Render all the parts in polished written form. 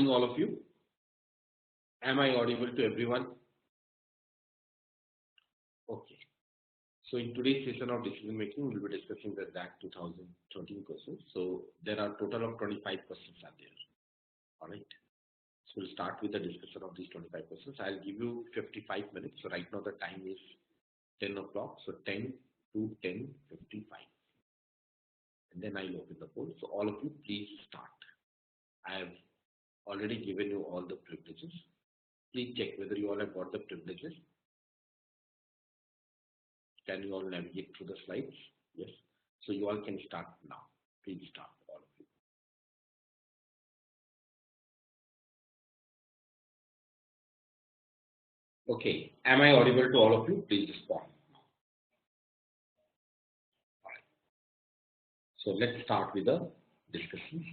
morning, all of you. Am I audible to everyone? Okay. So in today's session of decision making, we'll be discussing the XAT 2013 questions. So there are total of 25 questions are there. All right. So we'll start with the discussion of these 25 questions. I'll give you 55 minutes. So right now the time is 10 o'clock. So 10 to 10:55. And then I'll open the poll. So all of you, please start. I have already given you all the privileges. Please check whether you all have got the privileges. Can you all navigate through the slides? Yes. So you all can start now. Please start, all of you. Okay. Am I audible to all of you? Please respond. All right. So let's start with the discussion.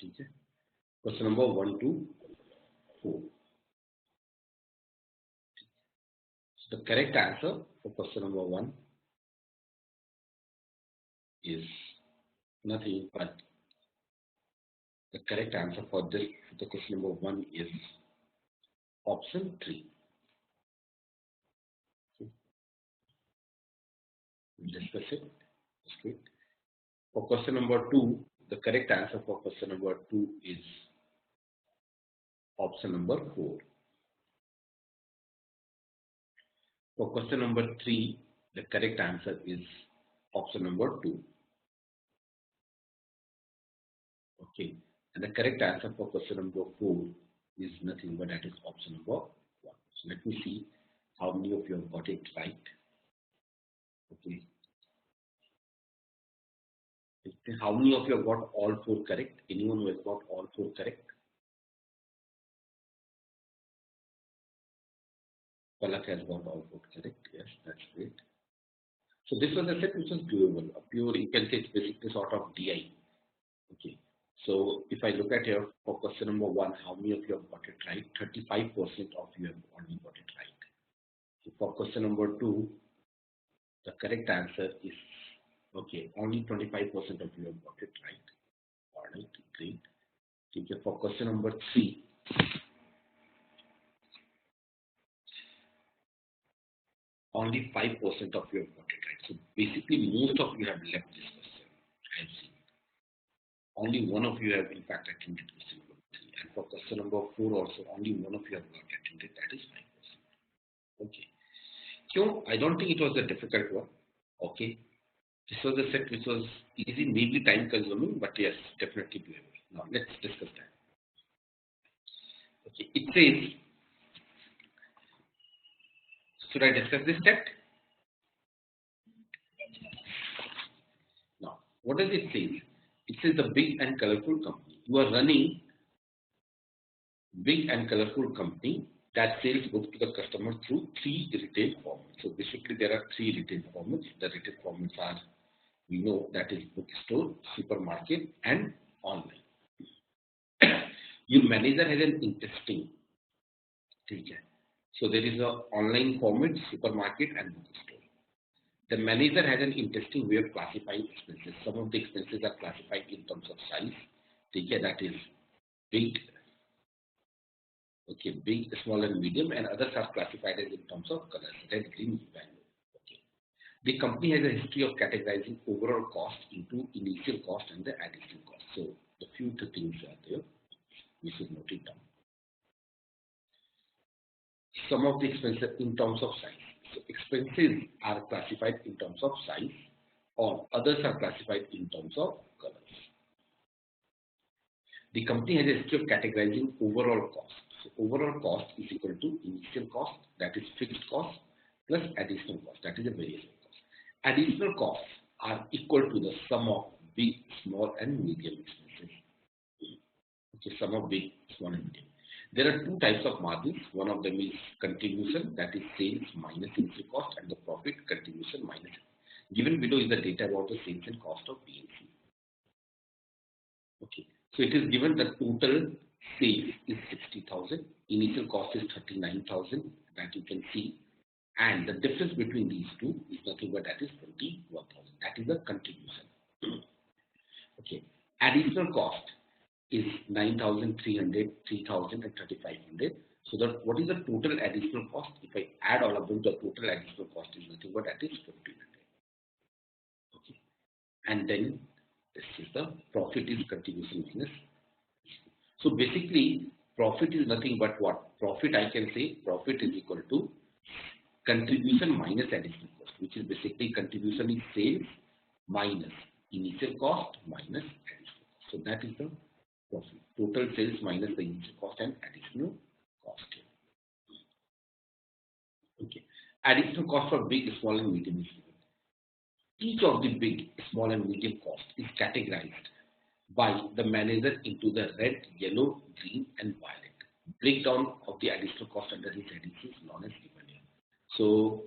Okay. Question number 1 to 4. So the correct answer for question number 1 is nothing but the correct answer for this. The question number 1 is option 3. Okay. We'll discuss it. That's great. For question number 2, the correct answer for question number 2 is option number 4. For question number 3, the correct answer is option number 2. Okay, and the correct answer for question number 4 is nothing but that is option number 1. So let me see how many of you have got it right. Okay. How many of you have got all 4 correct? Anyone who has got all 4 correct? Palak has got all 4 correct. Yes, that's great. So this was a set which was doable. A pure, you can say it's basically sort of DI. Okay. So if I look at here for question number 1, how many of you have got it right? 35% of you have already got it right. So for question number 2, the correct answer is okay. Only 25% of you have got it right. All right, great. Okay, for question number 3, only 5% of you have got it right. So basically, most of you have left this question. I have seen. Only one of you have in fact attended question number 3. And for question number 4 also, only one of you have not attended. That is 5%. Okay. So I don't think it was a difficult one. Okay. This was a set which was easy, maybe time consuming, but yes, definitely doable. Now let's discuss that. Okay. It says, should I discuss this set? Now, what does it say? It says the big and colorful company. You are running big and colorful company that sells books to the customer through 3 retail formats. So basically there are 3 retail formats. The retail formats are, we know, that is bookstore, supermarket and online. Your manager has an interesting teacher. So there is an online format, supermarket and bookstore. The manager has an interesting way of classifying expenses. Some of the expenses are classified in terms of size. That is big, okay, big, small and medium, and others are classified as in terms of colors, red, green, value. Okay. The company has a history of categorizing overall cost into initial cost and the additional cost. So the few things are there. We should note it down. Some of the expenses in terms of size. So expenses are classified in terms of size, or others are classified in terms of colors. The company has a history of categorizing overall cost. So overall cost is equal to initial cost, that is fixed cost, plus additional cost, that is a variable cost. Additional costs are equal to the sum of big, small and medium expenses. Okay, sum of big, small and medium. There are 2 types of margins. One of them is contribution, that is sales minus initial cost, and the profit contribution minus. Given below is the data about the sales and cost of PNC. Okay, so it is given the total sales is 60,000, initial cost is 39,000, that you can see, and the difference between these two is nothing but that is 21,000. That is the contribution. Okay, additional cost. is 9,300, 3,000 and 3,500. So that what is the total additional cost? If I add all of them, the total additional cost is nothing but that is 1,500. Okay. And then this is the profit is contribution minus. So basically, profit is nothing but what? Profit, I can say profit is equal to contribution minus additional cost, which is basically contribution is sales minus initial cost minus additional cost. So that is the profit. Total sales minus the initial cost and additional cost. Okay. Additional cost for big, small, and medium is given. Each of the big, small, and medium cost is categorized by the manager into the red, yellow, green, and violet. Breakdown of the additional cost under these headings is known as given here. So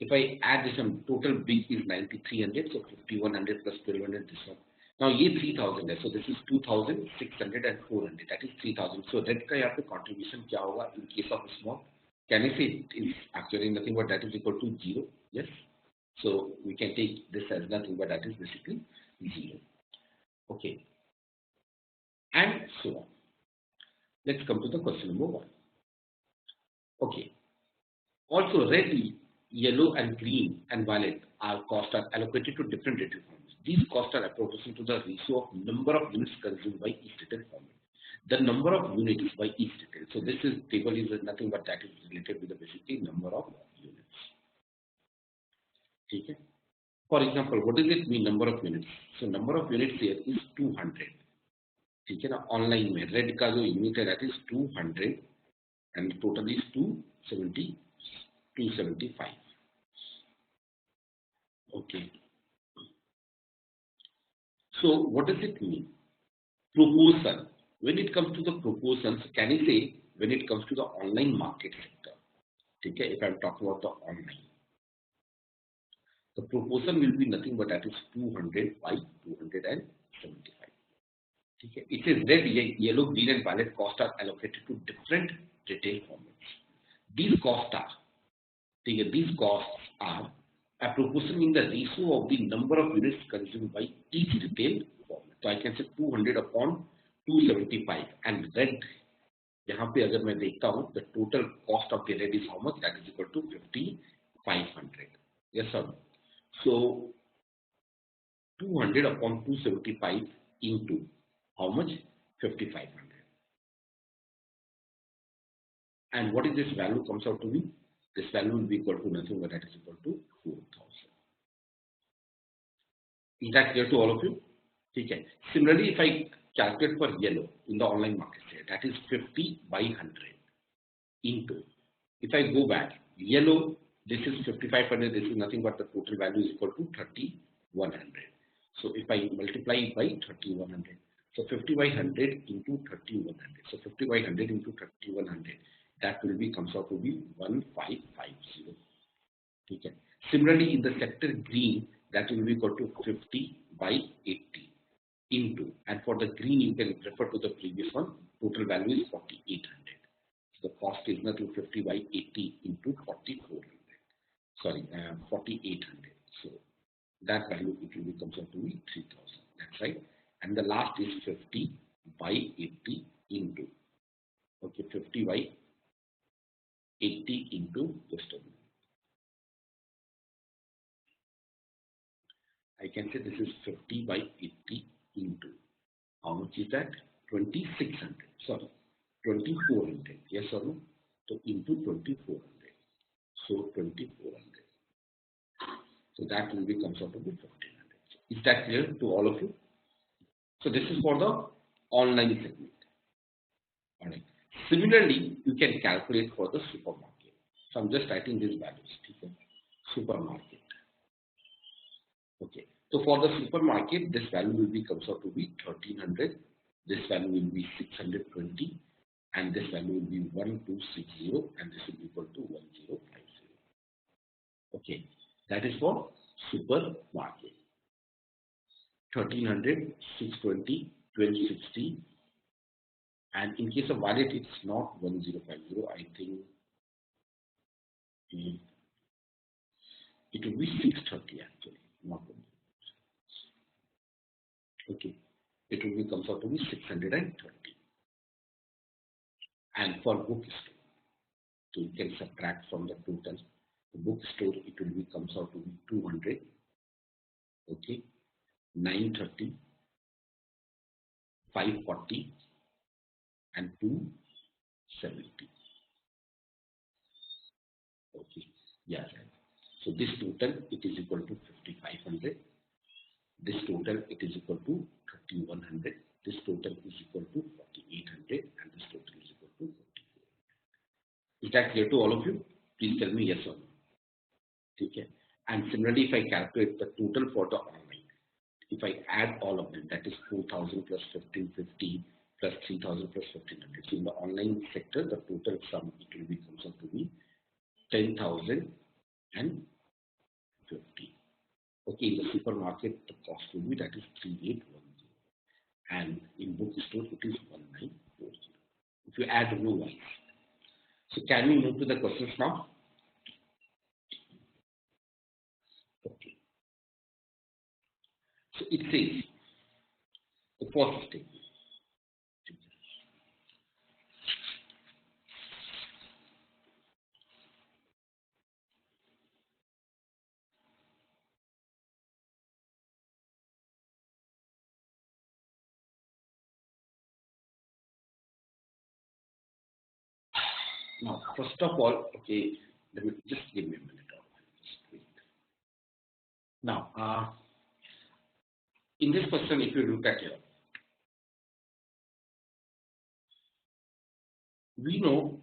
if I add this one, total big is 9,300, so 5,100 plus 1,200 this one. Now ये 3,000 है, so this is 2,600 and 400, that is 3,000. So red का यहाँ पे contribution क्या होगा in case of small? Can I say it is actually nothing but that is equal to 0? Yes. So we can take this as nothing but that is basically 0. Okay. And so on. Let's come to the question number 1. Okay. Also, red, yellow, and green and violet costs are allocated to different retail formats. These costs are proportional to the ratio of number of units consumed by each retail format. The number of units by each retail. So this is table is nothing but that is related with the basically number of units. Okay. For example, what does it mean number of units? So number of units here is 200. ठीक है ना online में red का जो unit है that is 200 and total is 275. Okay. So what does it mean? Proportion. When it comes to the proportions, can I say when it comes to the online market sector? Okay, if I'm talking about the online, the proportion will be nothing but that is 200 by 275. Okay. It is red, yellow, green, and violet costs are allocated to different retail formats. These costs are a proportion in the ratio of the number of units consumed by each retail format. So I can say 200 upon 275 and red. यहाँ पे अगर मैं देखता हूँ the total cost of the red is how much? That is equal to 5,500. Yes sir. So 200 upon 275 into how much? 5,500. And what is this value comes out to be? This value will be equal to nothing but that is equal to 4,000. Is that clear to all of you? Okay. Similarly, if I calculate for yellow in the online market share, that is 50 by 100 into, if I go back, yellow, this is 5,500, this is nothing but the total value is equal to 3,100. So if I multiply it by 3,100, so 50 by 100 into 3,100. So 50 by 100 into 3,100. That will be comes out to be 1,550. Okay. Similarly, in the sector green, that will be equal to 50 by 80 into, and for the green you can refer to the previous one. Total value is 4,800. So the cost is nothing 50 by 80 into 4,400. Sorry, 4,800. So that value it will be comes out to be 3,000. That's right. And the last is 50 by 80 into, okay, 50 by 80 into just a minute. I can say this is 50 by 80 into, how much is that? 2,600. Sorry, 2,400. Yes or no? So into 2,400. So 2,400. So that will be comes out to be 1,500. Is that clear to all of you? So this is for the online segment. All right. Similarly, you can calculate for the supermarket. So I'm just writing these values. Okay? Supermarket. Okay. So for the supermarket, this value will be comes out to be 1,300. This value will be 620, and this value will be 1,260, and this will be equal to 1,050. Okay. That is for supermarket. 1,300, 620, 1,260. And in case of wallet, it's not 1,050. I think it will be 630 actually, not 1,050. Okay. it will be comes out to be 630. And for bookstore, so you can subtract from the total. The bookstore, it will be comes out to be 200. Okay, 930, 540, and 270. Okay, yes. So this total, it is equal to 5500. This total, it is equal to 3100. This total is equal to 4800, and this total is equal to 5400. Is that clear to all of you? Please tell me yes or no. Okay. And similarly, if I calculate the total for the online, if I add all of them, that is 4000 plus 1550 plus 3000 plus 1500. So in the online sector, the total sum, it will be comes out to be 10,050. Okay, in the supermarket, the cost will be that is 3810, and in bookstore it is 1940. If you add row wise, so can we move to the questions now? Okay. So it says the first statement. Now, first of all, okay, let me just give me a minute. Just wait. Now, in this question, if you look at here, we know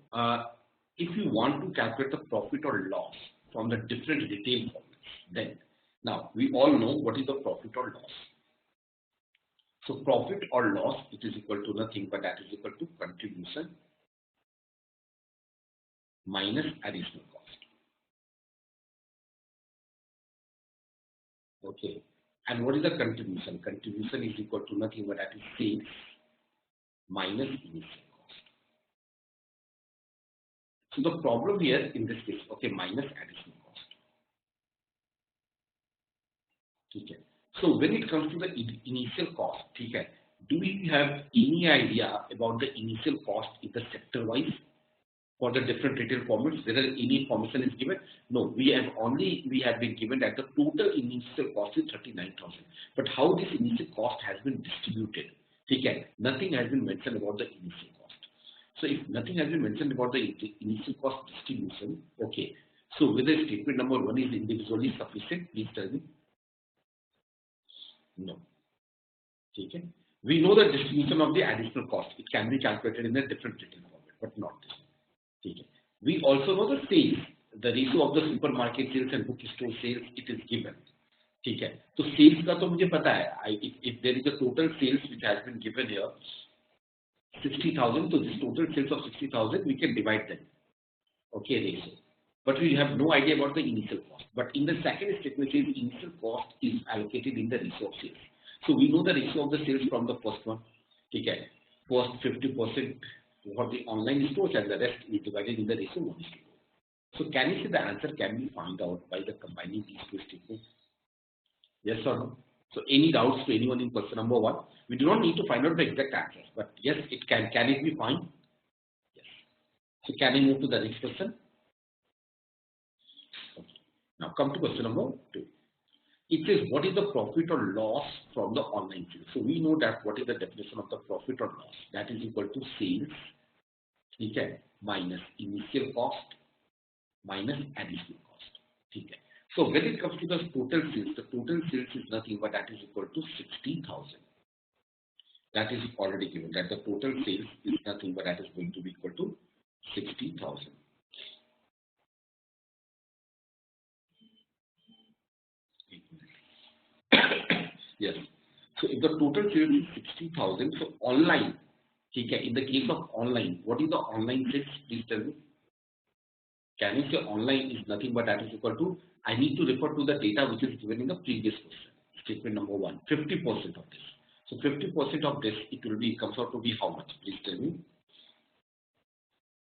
if you want to calculate the profit or loss from the different retail formats, then now we all know what is the profit or loss. So profit or loss, it is equal to nothing but that is equal to contribution minus additional cost. Okay, and what is the contribution? Contribution is equal to nothing but that is sales minus initial cost. So the problem here in this case, okay, minus additional cost. Okay. So when it comes to the initial cost, okay, do we have any idea about the initial cost in the sector wise for the different retail formats? Whether any information is given? No, we have been given that the total initial cost is 39,000. But how this initial cost has been distributed? Okay, nothing has been mentioned about the initial cost. So if nothing has been mentioned about the initial cost distribution, okay, so whether statement number 1 is individually sufficient, please tell me. No. Okay. We know the distribution of the additional cost. It can be calculated in a different retail format, but not this. Okay. We also know the sales, the ratio of the supermarket sales and bookstore sales, it is given. Okay. So sales का तो मुझे पता है. If there is a total sales which has been given here, 60,000. So this total sales of 60,000, we can divide them. Okay, ratio. But we have no idea about the initial cost. But in the second statement, says initial cost is allocated in the ratio of sales. So we know the ratio of the sales from the first one. Okay. First 50% for the online stores and the rest is divided in the ratio 1:2. So can you see the answer can be found out by the combining these two statements? Yes or no? So any doubts to anyone in question number 1? We do not need to find out the exact answer, but yes, it can. Can it be found? Yes. So can I move to the next question? Okay. Now come to question number 2. It says what is the profit or loss from the online sales? So we know that what is the definition of the profit or loss? That is equal to sales, okay, minus initial cost minus additional cost. Okay. So when it comes to the total sales is nothing but that is equal to 60,000. That is already given that the total sales is nothing but that is going to be equal to 60,000. Yes. So if the total sales is 60,000, so online, okay, in the case of online, what is the online sales? Please tell me. Can you say online is nothing but that is equal to, I need to refer to the data which is given in the previous question, statement number 1, 50% of this. So 50% of this, it will be, comes out to be how much? Please tell me.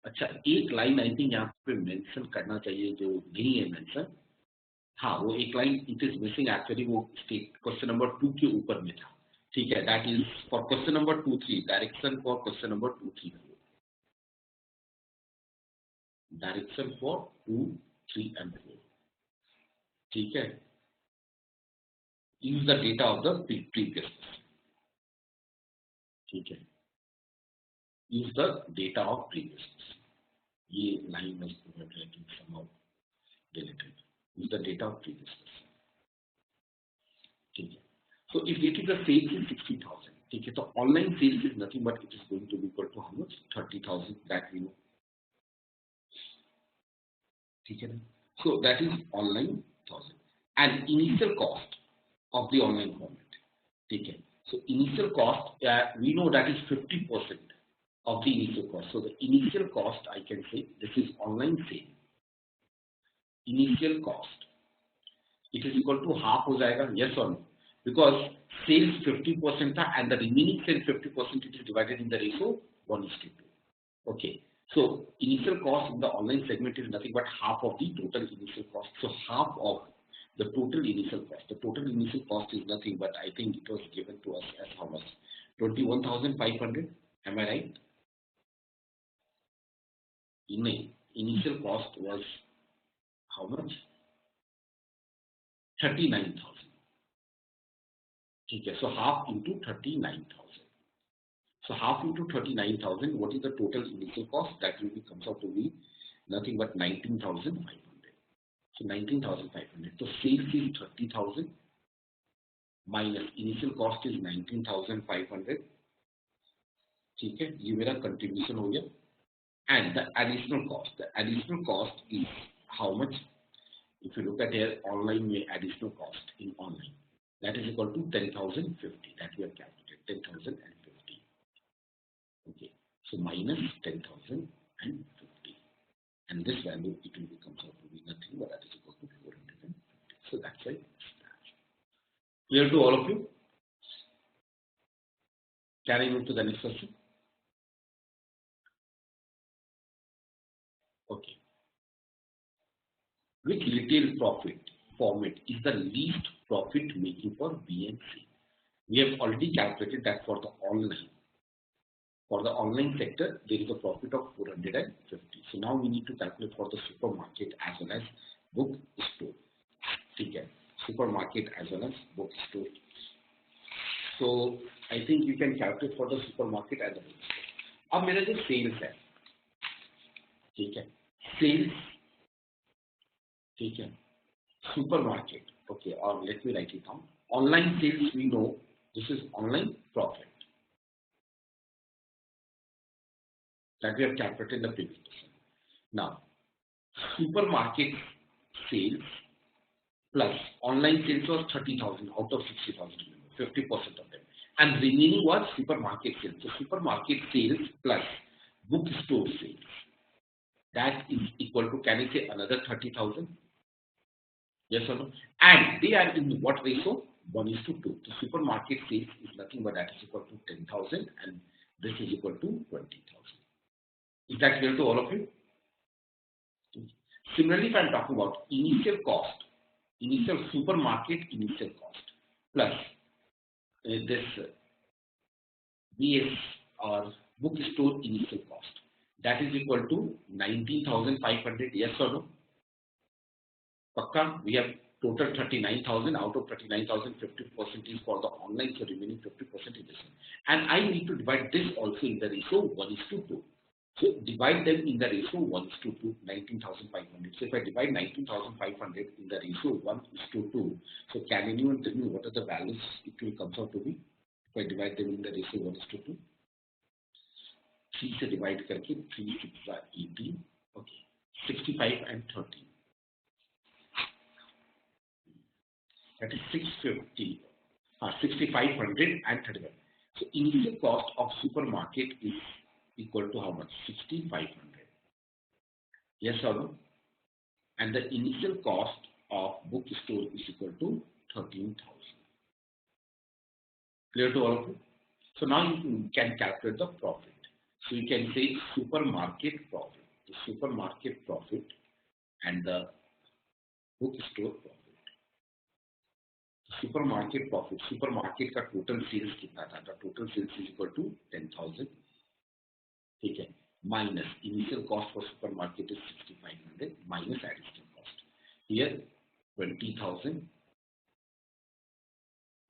अच्छा एक line I think यहाँ पे mention करना चाहिए जो नहीं है mention. हाँ वो एक line it is missing actually वो क्वेश्चन नंबर 2 के ऊपर में था. ठीक है, that is for question number 2, 3, direction for question number 2, 3, 4. Direction for 2, 3 and 4. ठीक है, use the data of the previous question. ठीक है, use the data of previous question. ये line was provided somehow deleted. Use the data of previous question. ठीक है, so if it is the sales is 60,000, ठीक है, तो online sales is nothing but it is going to be equal to how much? 30,000, that we know. ठीक है ना, so that is online 1000 and initial cost of the online format. ठीक है, so initial cost we know that is 50% of the initial cost. So the initial cost I can say this is online sale. Initial cost it is equal to half हो जाएगा, yes or no? Because sales 50% था and the remaining sale 50% it is divided in the ratio 1:2. Okay, so initial cost in the online segment is nothing but half of the total initial cost. So half of the total initial cost. The total initial cost is nothing but I think it was given to us as how much? 21,500. Am I right? Initial cost was how much? 39,000. ठीक है, so half into 39,000. So half into 39,000, what is the total initial cost? That will be comes out to be nothing but 19,500. So 19,500. So sales is 30,000 minus initial cost is 19,500. ठीक है, ये मेरा contribution हो गया. And the additional cost is how much? If you look at here, online में additional cost in online. That is equal to 10,050 that we have calculated, 10,050. Okay, so minus 10,050, and this value it will become out to be nothing but that is equal to 450. So that's why it's clear to all of you. Can I move to the next question? Okay, which retail profit format is the least profit making for B and C? We have already calculated that for the online. For the online sector, there is a profit of 450. So now we need to calculate for the supermarket as well as bookstore. ठीक है, supermarket as well as bookstore. So I think you can calculate for the supermarket as well. अब मेरा जो sales है, ठीक है, sales, ठीक है, supermarket. Okay, or let me write it down. Online sales, we know this is online profit that we have calculated in the previous question. Now, supermarket sales plus online sales was 30,000 out of 60,000, 50% of them, and remaining was supermarket sales. So supermarket sales plus bookstore sales, that is equal to, can I say, another 30,000? Yes or no? And they are in what ratio? 1:2. So supermarket sales is nothing but that is equal to 10,000 and this is equal to 20,000. Is that clear to all of you? Similarly, if I am talking about initial cost, initial supermarket initial cost plus this BS or bookstore initial cost, that is equal to 19,500. Yes or no? Pakka, we have total 39,000. Out of 39,000, 50% is for the online, so remaining 50% is this one. And I need to divide this also in the ratio 1:2. So divide them in the ratio 1:2, 19,500. So if I divide 19,500 in the ratio 1:2, so can anyone tell me what are the values it will come out to be? If I divide them in the ratio 1:2, 3 से divide करके 3 6 are 18. Okay, 65 and 30. That is 650, 6,500 and 31. So initial cost of supermarket is equal to how much? 6,500. Yes or no? And the initial cost of bookstore is equal to 13,000. Clear to all of you? So now you can calculate the profit. So you can say supermarket profit, the supermarket profit and the bookstore profit. supermarket profit, supermarket का total sales कितना था? The total sales is equal to 10,000. ठीक है, minus initial cost for supermarket is 6,500 minus additional cost. Here 20,000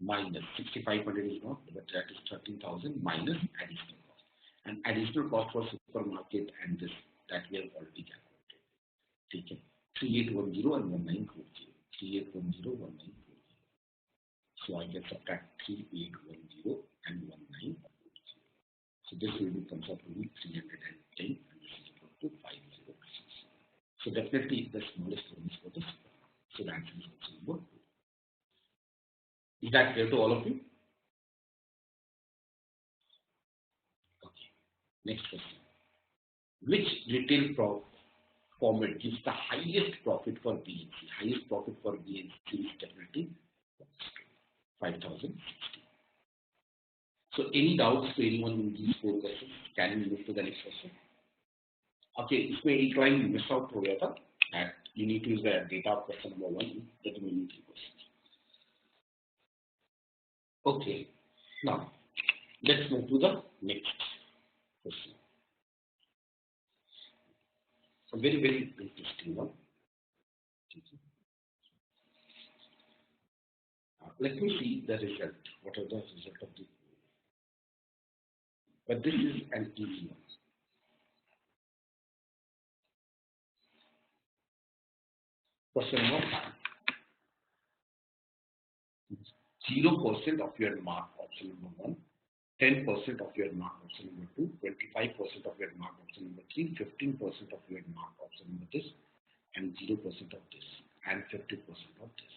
minus 6,500 is not, but that is 13,000 minus additional cost. And additional cost for supermarket and this that we have already calculated. ठीक है, 3810 and 1940. 3810 1940. So I can subtract 3810 and 1940. So this will comes up to be 310 and this is equal to 506. So definitely the smallest one is for the supermarket. So the answer is option number 2. Is that clear to all of you? Okay. Next question. Which retail format gives the highest profit for BNC? Highest profit for BNC is definitely 5,060. So any doubts to anyone in these 4 questions? Can we move to the next question? Okay, इसमें एक line miss out हो गया था. That you need to use the data of question number 1 that will need 3 questions. Okay, now let's move to the next question. A very interesting one. Let me see the result. What are the result of the? But this is an easy one. Question number 5. 0% of your mark option number 1, 10% of your mark option number 2, 25% of your mark option number 3, 15% of your mark option number this, and 0% of this, and 50% of this.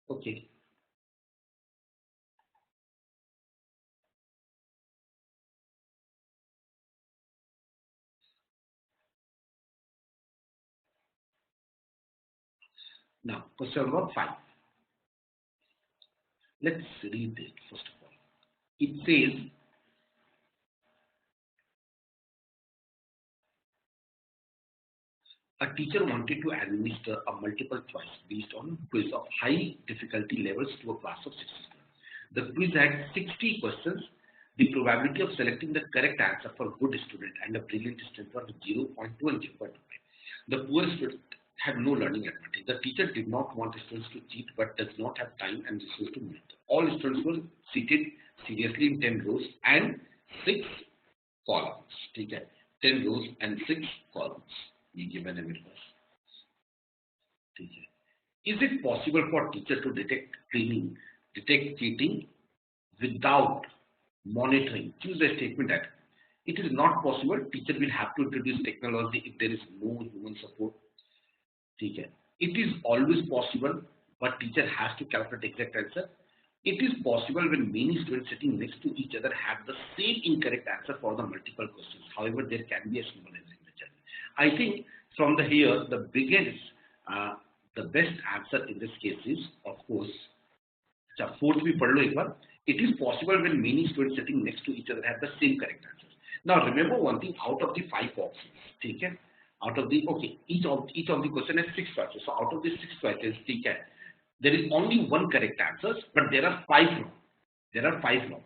Okay. Now, question number 5. Let's read it first of all. It says, a teacher wanted to administer a multiple choice based on quiz of high difficulty levels to a class of 60 students. The quiz had 60 questions. The probability of selecting the correct answer for a good student and a brilliant student was 0.2 and 0.5. The poor student had no learning advantage. The teacher did not want students to cheat but does not have time and resources to monitor. All students were seated seriously in 10 rows and 6 columns. Okay. 10 rows and 6 columns. Given a teacher. Is it possible for teacher to detect cheating without monitoring? Choose the statement that it is not possible. Teacher will have to introduce technology if there is no human support. It is always possible, but teacher has to calculate exact answer. It is possible when many students sitting next to each other have the same incorrect answer for the multiple questions. However, there can be a small error. I think from here, the best answer in this case is, of course, fourth we पढ़ लो एक बार. It is possible when many students sitting next to each other have the same correct answers. Now remember one thing, out of the 5 options, okay, out of the each of the question has 6 choices. So out of the 6 choices, okay, there is only 1 correct answer, but there are 5 wrong. There are 5 wrong.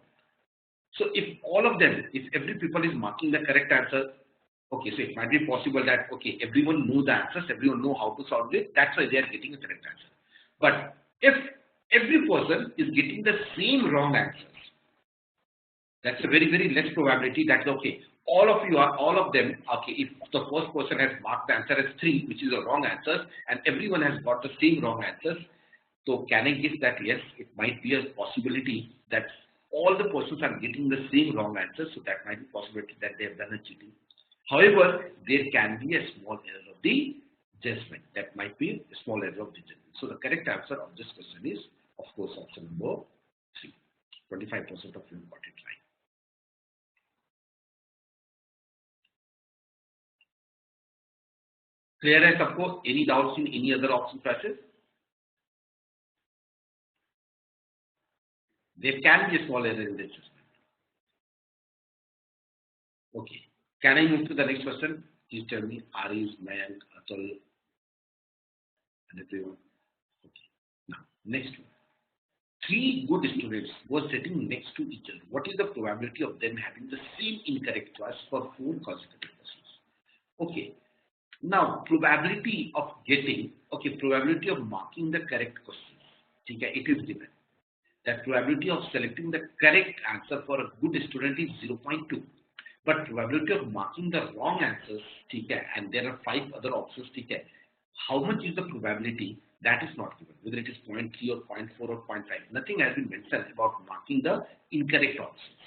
So if all of them, if every people is marking the correct answer. Okay, so it might be possible that, okay, everyone knows the answers, everyone knows how to solve it, that's why they are getting a correct answer. But if every person is getting the same wrong answers, that's a very less probability that, okay, all of them, okay, if the first person has marked the answer as 3, which is a wrong answer, and everyone has got the same wrong answers, so can I guess that yes, it might be a possibility that all the persons are getting the same wrong answers, so that might be a possibility that they have done a cheating. However, there can be a small error of the judgment. That might be a small error of the judgment. So the correct answer of this question is, of course, option number 3. 25% of you got it right. Clear है सबको? Any doubts in any other option choices? There can be a small error in the adjustment. Okay. Can I move to the next question? Please tell me. Ari's, Mayank, Atul, and everyone. Okay. Now, next one. Three good students were sitting next to each other. What is the probability of them having the same incorrect choice for 4 consecutive questions? Okay. Now, probability of getting, probability of marking the correct questions. Okay, it is given. That probability of selecting the correct answer for a good student is 0.2. But probability of marking the wrong answers, and there are 5 other options, how much is the probability? That is not given, whether it is 0.3 or 0.4 or 0.5. Nothing has been mentioned about marking the incorrect options.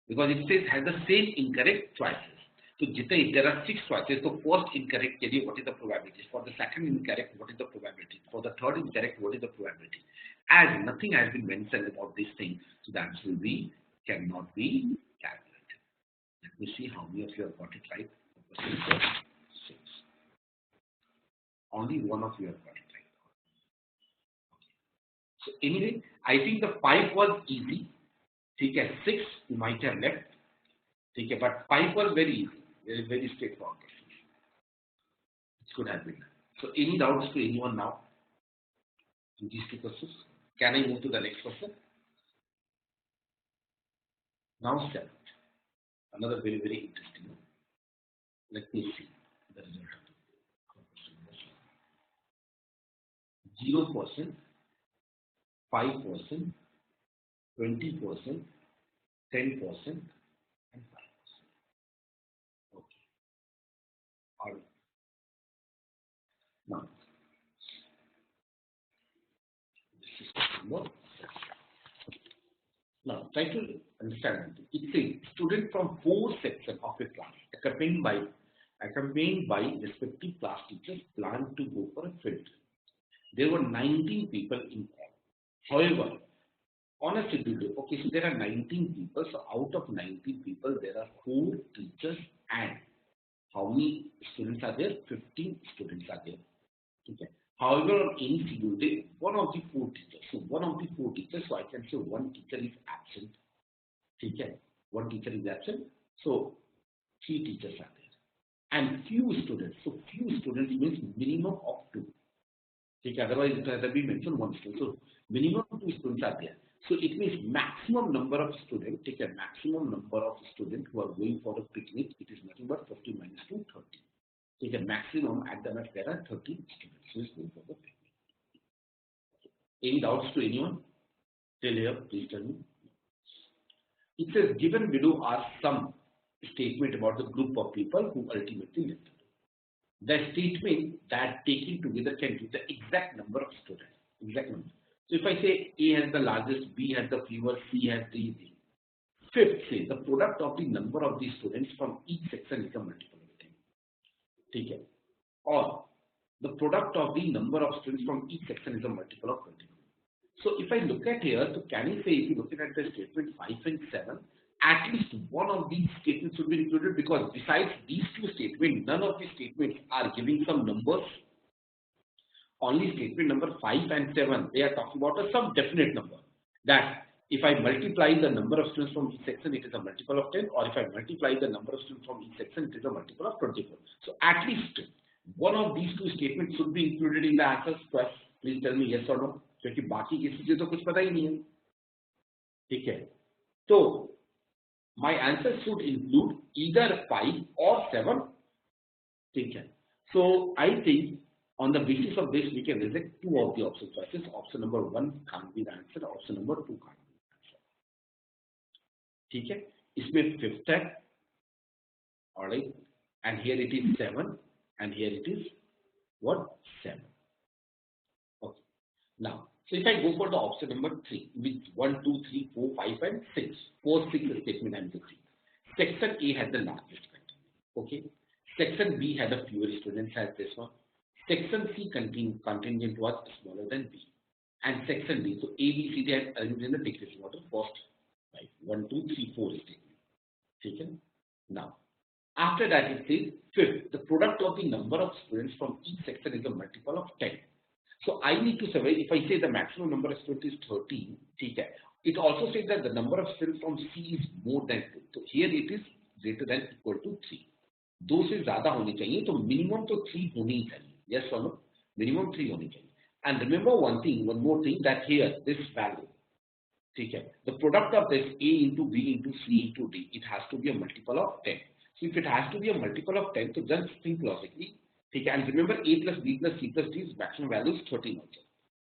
Because it says has the same incorrect choices. So there are 6 choices. So first incorrect, what is the probability? For the second incorrect, what is the probability? For the third incorrect, what is the probability? As nothing has been mentioned about this thing, so the answer will be cannot be calculated. Let me see how many of you have got it right. Question 6. Only one of you have got it right. Okay. So anyway, I think the 5 was easy. 6 you might have left. But 5 was very easy. Very straightforward questions. It could have been done. So any doubts to anyone now in these 2 questions? Can I move to the next question? Now 7. Another very, very interesting one. Let me see the result of the 0%, 5%, 20%, 10%, and 5%. Okay. All right. Now, this is number 7. Now, try to understand. It's a student from 4 sections of a class, accompanied by respective class teachers, planned to go for a field. There were 19 people in all. However, on a scheduled day, so there are 19 people. So out of 19 people, there are 4 teachers, and how many students are there? 15 students are there. Okay. However, on any scheduled day, one of the 4 teachers. So one of the 4 teachers. So I can say one teacher is absent. Okay. One teacher is absent. So 3 teachers are there, and few students. So few students means minimum of 2. Okay. Otherwise, it has to be mentioned 1 student. So minimum 2 students are there. So it means maximum number of students. Take a maximum number of students who are going for a picnic. It is nothing but 50 minus 2, 30. Take a maximum at the max there are 30 students who is going for the picnic. Any doubts to anyone? Till here, please tell me. It says given below are some statement about the group of people who ultimately left. The statement that taken together can give the exact number of students. Exact number. So if I say A has the largest, B has the fewest, C has the D. Fifth, say the product of the number of the students from each section is a multiple of 10. Okay. Or the product of the number of students from each section is a multiple of 20. So if I look at here, so can I say if you look at the statement 5 and 7, at least one of these statements should be included, because besides these 2 statements, none of these statements are giving some numbers. Only statement number 5 and 7, they are talking about some definite number. That if I multiply the number of students from each section, it is a multiple of 10, or if I multiply the number of students from each section, it is a multiple of 24. So at least one of these 2 statements should be included in the answers. Please tell me yes or no. क्योंकि बाकी किसी चीज तो कुछ पता ही नहीं है. ठीक है. तो my answer should include either 5 or 7. ठीक है. So I think on the basis of this, we can reject 2 of the option choices. Option number 1 can't be the answer. Option number 2 can't be the answer. ठीक है. इसमें 5th है. Alright. And here it is 7. And here it is what? 7. Okay. Now, so if I go for the option number 3, with 1, 2, 3, 4, 5, and 6. 4, 6 statement I'm using. Section A has the largest content. Okay. Section B had the fewer students as this one. Section C contingent was smaller than B. And section D, so A, B, C, D had arranged in the decreasing order. First, right? 1, 2, 3, 4 statement. Okay. Now, After that, it says fifth, the product of the number of students from each section is a multiple of 10. So I need to say, if I say the maximum number of students is 13, okay, it also says that the number of students from C is more than 2. So here it is greater than equal to 3. 2 से ज़्यादा होनी चाहिए, तो minimum तो 3 होनी ही चाहिए. Yes or no? Minimum 3 होनी चाहिए. And remember one more thing, that here this value, okay, the product of this A into B into C into D, it has to be a multiple of 10. So if it has to be a multiple of 10, so just think logically. Okay, and remember A plus B plus C plus D's maximum value is 13 also.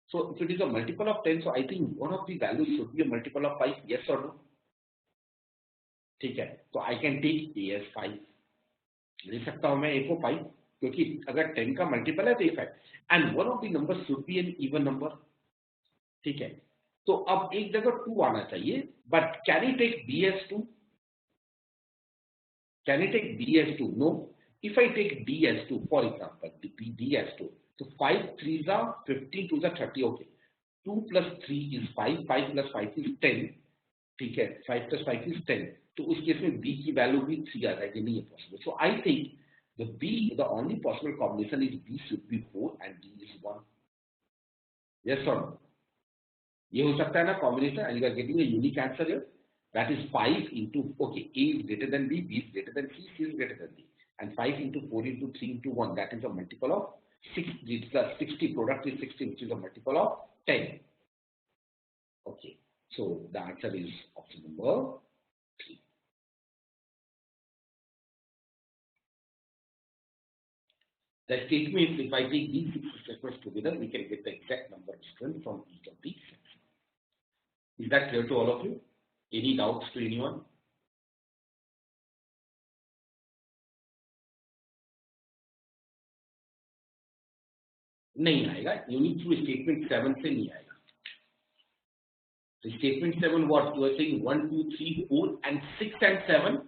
So if it is a multiple of 10, so I think one of the values should be a multiple of 5. Yes or no? Okay, so I can take A as 5. ले सकता हूं मैं A को 5, क्योंकि अगर 10 का multiple है तो A 5. And one of the number should be an even number. ठीक है, तो अब एक जगह 2 आना चाहिए, but can you take B as 2? Can I take B as 2? No. If I take D as 2, for example, D as 2, so 5 3s are 15, 2s are 30. Okay, 2 plus 3 is 5, 5 plus 5 is 10. ठीक है, 5 plus 5 is 10. तो उस case में B की value भी 3 आ जाएगी, नहीं है possible. So I think the only possible combination is B should be 4 and D is 1. Yes or no? ये हो सकता है ना combination, and you are getting a unique answer here. That is 5 into, okay, A is greater than B, B is greater than C, C is greater than D. And 5 into 4 into 3 into 1, that is a multiple of 6. It's a 60, product is 60, which is a multiple of 10. Okay, so the answer is option number 3. The statement, if I take these 6 statements together, we can get the exact number of students from each of these sections. Is that clear to all of you? Any doubts to anyone? नहीं आएगा, unit through statement 7 से नहीं आएगा. So statement 7, what you are saying, 1 2 3 4 and 6 and 7.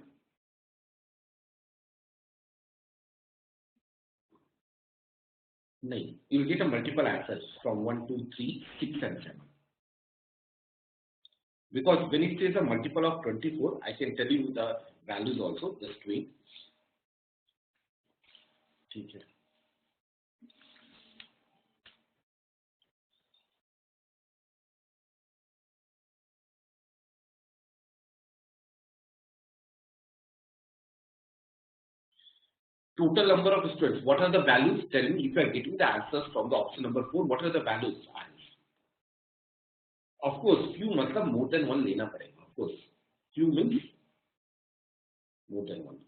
नहीं, you will get a multiple answers from 1 2 3 6 and 7. Because when it says a multiple of 24, I can tell you the values also. Just wait. ठीक है. Total number of students. What are the values? Tell me if you are getting the answers from the option number 4. What are the values? Of course, few मतलब more than one लेना पड़ेगा. Of course, few means more than one.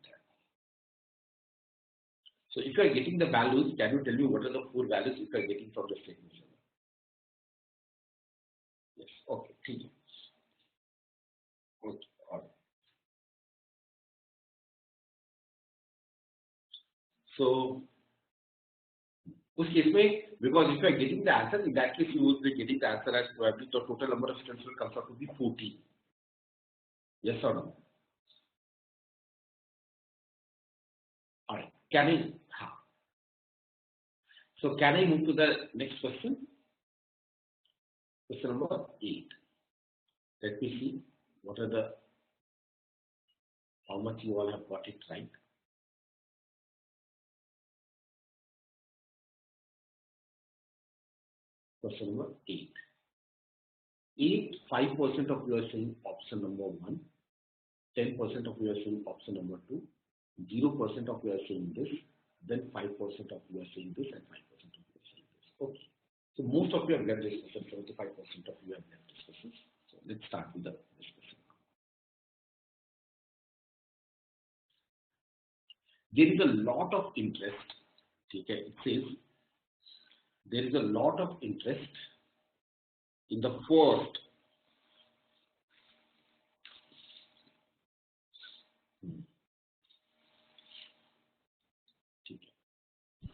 So if you are getting the values, can you tell me what are the 4 values if you are getting from the statement? Yes. Okay. ठीक है. Okay. All right. So उस case में, because if you are getting the answer, in that case you will be getting the answer as probably the total number of students will come out to be 40. Yes or no? All right. Can I? So can I move to the next question? Question number 8. Let me see what are the, how much you all have got it right. Question number 8. 5% of you are saying option number 1, 10% of you are saying option number 2, 0% of you are saying this, then 5% of you are saying this, and 5% of you are saying this. Okay. So most of you have left this question, 75% of you have left this question. So let's start with the discussion. There is a lot of interest. Okay, it says there is a lot of interest in the first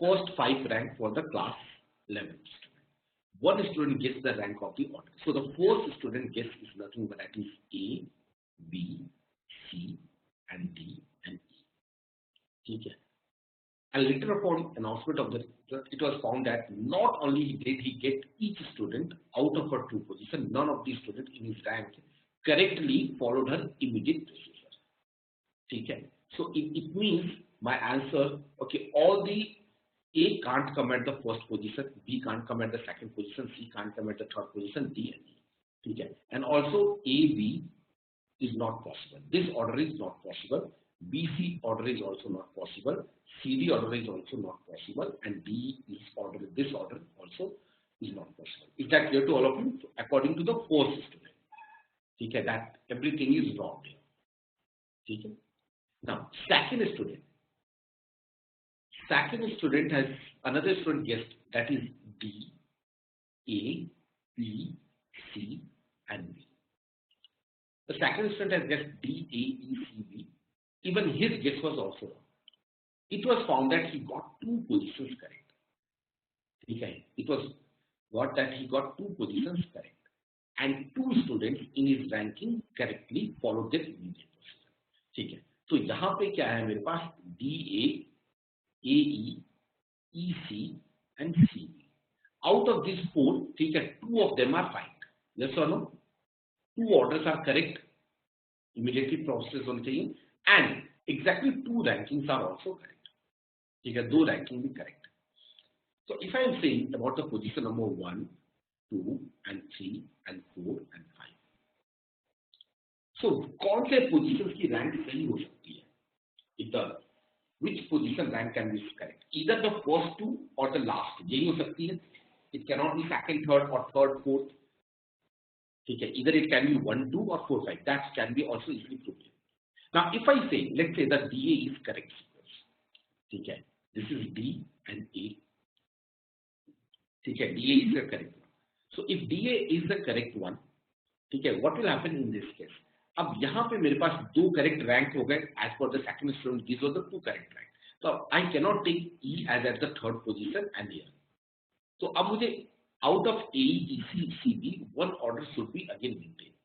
first 5 rank for the class 11 student. One student gets the rank of the order. So the fourth student gets is nothing but that is A, B, C, and D and E. Okay. And later upon announcement of the result, it was found that not only did he get each student out of her 2 positions, none of these students in his rank correctly followed her immediate procedure. Okay. So it means my answer, okay, all the A can't come at the first position, B can't come at the second position, C can't come at the third position, D and E. Okay. And also A, B is not possible. This order is not possible. BC order is also not possible. CD order is also not possible. And D is order, this order also is not possible. Is that clear to all of you? So according to the first student. Okay, that everything is wrong here. Okay. Now, second student has another student guessed, that is D, A, B, C, and B. The second student has guessed D, A, E, C, B. Even his guess was also wrong. It was found that he got two positions correct. Okay. It was got that he got two positions correct. And two students in his ranking correctly followed their immediate position. ठीक है. तो यहाँ पे क्या है मेरे पास DA, AE, EC and CB. Out of these four, ठीक है, two of them are fine. Yes or no? Two orders are correct. Immediately process होने चाहिए. And exactly two rankings are also correct. ठीक है, दो ranking भी correct. So if I am saying about the position number 1, 2 and 3 and 4 and 5. So कौन से positions की rank सही हो सकती है? Either which position rank can be correct? Either the first two or the last. यही हो सकती है. It cannot be second, third or third, fourth. ठीक है. Either it can be 1, 2 or 4, 5. That can be also easily proved. Now if I say, let's say that DA is correct sequence. ठीक है. This is D and A. ठीक है. DA is the correct one. So if DA is the correct one, ठीक है, what will happen in this case? अब यहाँ पे मेरे पास दो करेक्ट रैंक हो गए as per the second student. These are the two correct rank. So I cannot take E as at the third position and here. So अब मुझे out of A, EC, CB, one order should be again maintained.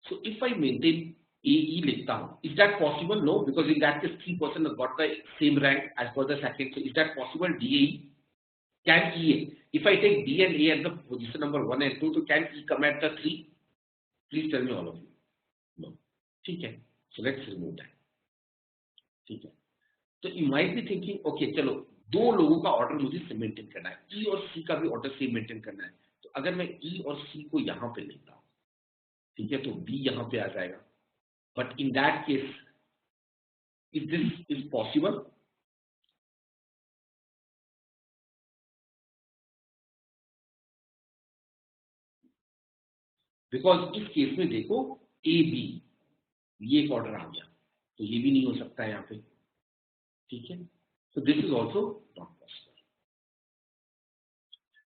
So if I maintain AE लिखता हूँ, is that possible? No, because in that case 3% got the same rank as per the second. So is that possible? DAE can EA. If I take D and A at the position number 1 and 2, so can E come at the 3? Please tell me all of you. No. ठीक है. So let's remove that. ठीक है. So you might be thinking, okay, चलो दो लोगों का order मुझे maintain करना है. E और C का भी ऑर्डर सेम मेंटेन करना है. तो अगर मैं E और C को यहाँ पे लेता हूँ, ठीक है, तो B यहाँ पे आ जाएगा. But in that case, if this is possible, because इस केस में देखो A B ये एक ऑर्डर आ गया, तो ये भी नहीं हो सकता है यहाँ पे. ठीक है. So this is also not possible.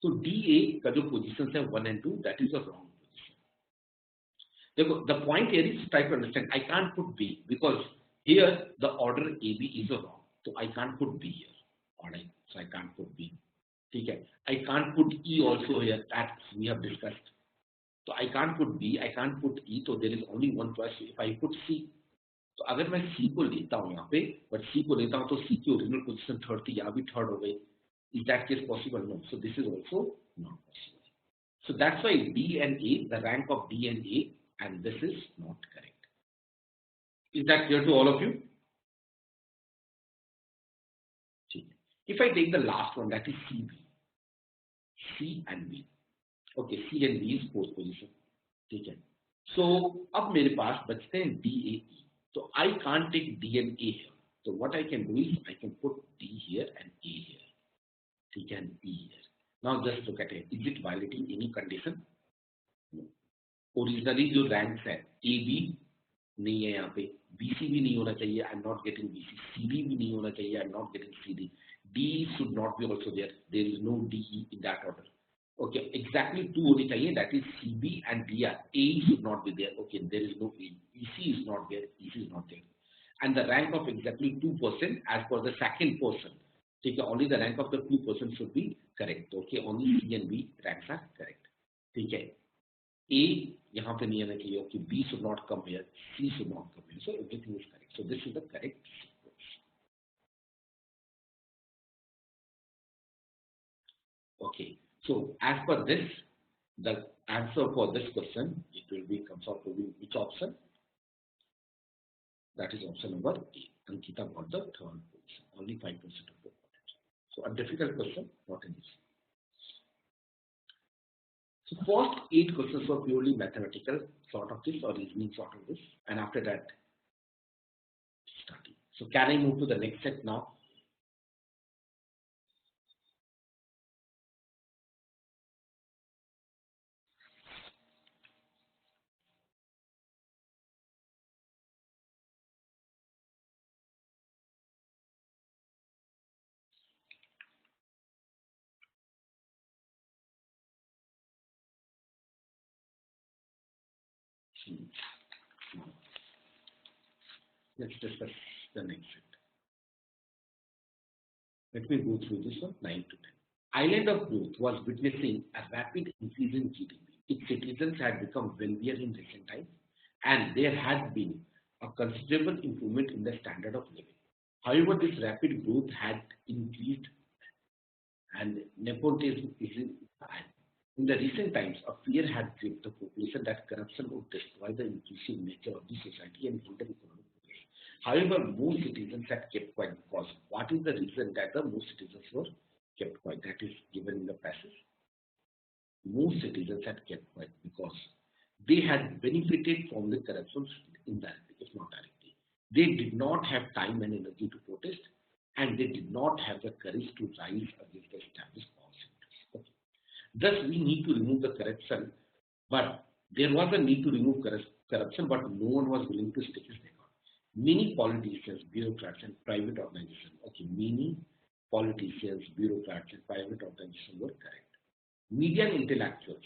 So DA का जो positions है 1 and 2, that is a wrong position. देखो, the point here is try to understand. I can't put B because here the order AB is a wrong, so I can't put B here. Alright, so I can't put B. ठीक है. I can't put E also here, that we have discussed. So I can't put B, I can't put E, so there is only one choice. If I put C, तो अगर मैं C को लेता हूँ यहाँ पे, but C को लेता हूँ तो C की ओरिजिनल पोजीशन थर्ड थी, यहाँ भी थर्ड हो गई. Is that case possible? No. So this is also not possible. So that's why D and A, the rank of D and A, and this is not correct. Is that clear to all of you? If I take the last one, that is CB, C and B. Okay, C and B is fourth position. ठीक है. So अब मेरे पास बचते हैं D, A, E. So I can't take D and A here. So what I can do is I can put D here and A here. ठीक है, and E here. Now just look at it. Is it violating any condition? No. Originally जो ranks है AB नहीं है यहाँ पे, BC भी नहीं होना चाहिए. I'm not getting BC. CD भी नहीं होना चाहिए. I'm not getting CD. D should not be also there. There is no DE in that order. Okay, exactly two होनी चाहिए. That is CB and DR. AE should not be there. Okay, there is no AE. EC is not there. EC is not there. And the rank of exactly 2% as per the second person. ठीक है, only the rank of the 2% should be correct. Okay, only C and B ranks are correct. ठीक है. A यहाँ पे नहीं आना चाहिए. Okay, B should not come here. C should not come here. So everything is correct. So this is the correct sequence. Okay. So as per this, the answer for this question, it will be comes out to be which option? That is option number A. Ankita got the third position, only 5% of the potential. So a difficult question, not an easy. So first 8 questions were purely mathematical sort of this or reasoning sort of this, and after that study. So can I move to the next set now? Let's discuss the next set. Let me go through this one, 9 to 10. Island of growth was witnessing a rapid increase in GDP. Its citizens had become wealthier in recent times, and there had been a considerable improvement in the standard of living. However, this rapid growth had increased, and nepotism is in the recent times, a fear had gripped the population that corruption would destroy the inclusive nature of the society and hinder economic progress. However, most citizens had kept quiet because what is the reason that the most citizens were kept quiet? That is given in the passage. Most citizens had kept quiet because they had benefited from the corruption indirectly, if not directly. They did not have time and energy to protest, and they did not have the courage to rise against the established power centers. Okay. Thus, we need to remove the corruption, but there was a need to remove corruption, but no one was willing to stick his neck out. Many politicians, bureaucrats, and private organizations, many politicians, bureaucrats, and private organizations were correct. Media and intellectuals,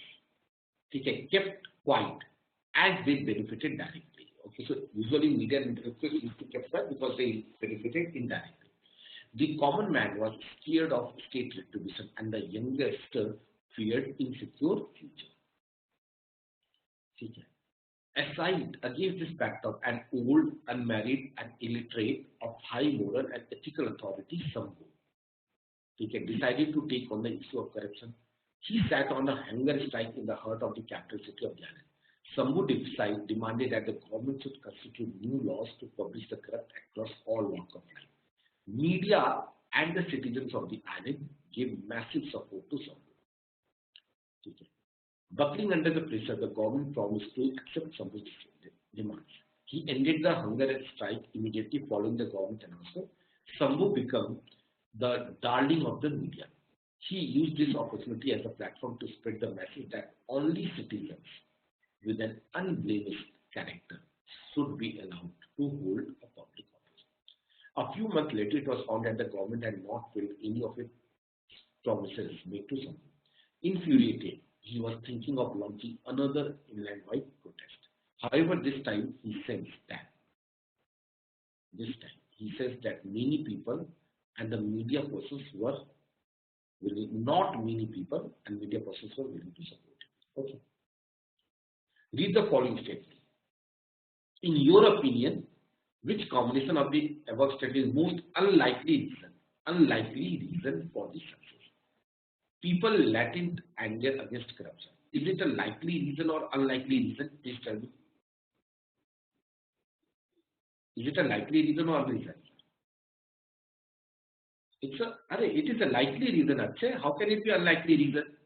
kept quiet as they benefited directly. Okay, so usually media and intellectuals used to keep quiet because they benefited indirectly. The common man was scared of state retribution, and the youngster feared insecure future. Aside against this backdrop, an old, unmarried, and illiterate of high moral and ethical authority, Sambhu, decided to take on the issue of corruption. He sat on a hunger strike in the heart of the capital city of the island. Sambhu demanded that the government should constitute new laws to publish the corrupt across all walks of life. Media and the citizens of the island gave massive support to Sambhu. Buckling under the pressure, the government promised to accept Sambhu's demands. He ended the hunger strike immediately following the government announcement. Sambhu became the darling of the media. He used this opportunity as a platform to spread the message that only citizens with an unblemished character should be allowed to hold a public office. A few months later, it was found that the government had not fulfilled any of its promises made to Sambhu. Infuriated, he was thinking of launching another inland-wide protest. However, this time he sensed that many people and the media persons were willing, not many people and media persons were willing to support it. Okay. Read the following statement. In your opinion, which combination of the above statement is most unlikely reason for the success? People latent anger against corruption. Is it a likely reason or unlikely reason? Please tell me. Is it a likely reason or unreason? It is a likely reason, Akshay. How can it be unlikely reason?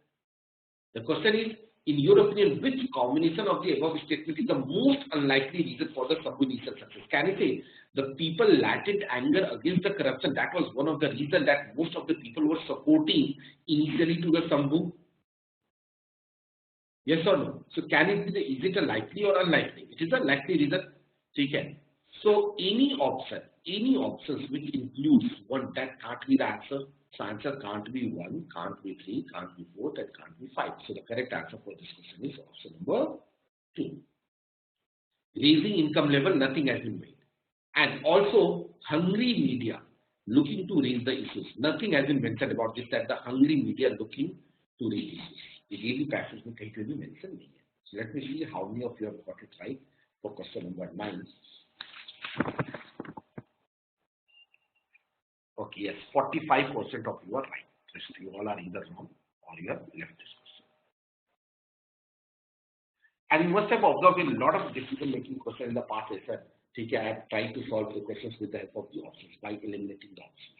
The question is, in your opinion, which combination of the above statement is the most unlikely reason for the Sambhu initial success? Can I say the people latent anger against the corruption? That was one of the reasons that most of the people were supporting initially to the Sambhu. Yes or no? So can it be is it a likely or unlikely? It is a likely reason. Okay. So any options which includes one, that can't be the answer. So answer can't be 1, can't be 3, can't be 4, that can't be 5. So the correct answer for this question is option number 2. Raising income level, nothing has been made. And also hungry media looking to raise the issues. Nothing has been mentioned about this, that the hungry media looking to raise issues. The daily passage में कहीं पे भी mention नहीं है. So let me see how many of you have got it right for question number 9. Okay, yes, 45% of you are right. You all are either wrong or you have left this question. And you must have observed in a lot of decision-making questions in the past as well. ठीक है, I have tried to solve the questions with the help of the options by eliminating the options.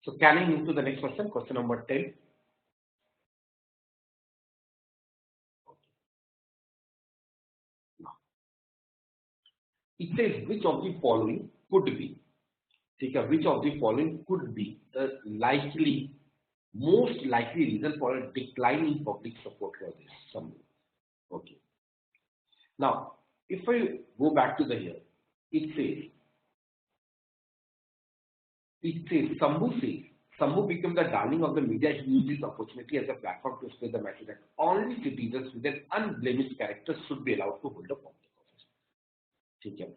So can I move to the next question? Question number 10. It says which of the following could be, which of the following could be the most likely reason for a decline in public support for this Sambhu. Okay. Now, if I go back to the here, it says Sambhu became the darling of the media. He used this opportunity as a platform to spread the message that only citizens with an unblemished character should be allowed to hold a public office. Okay.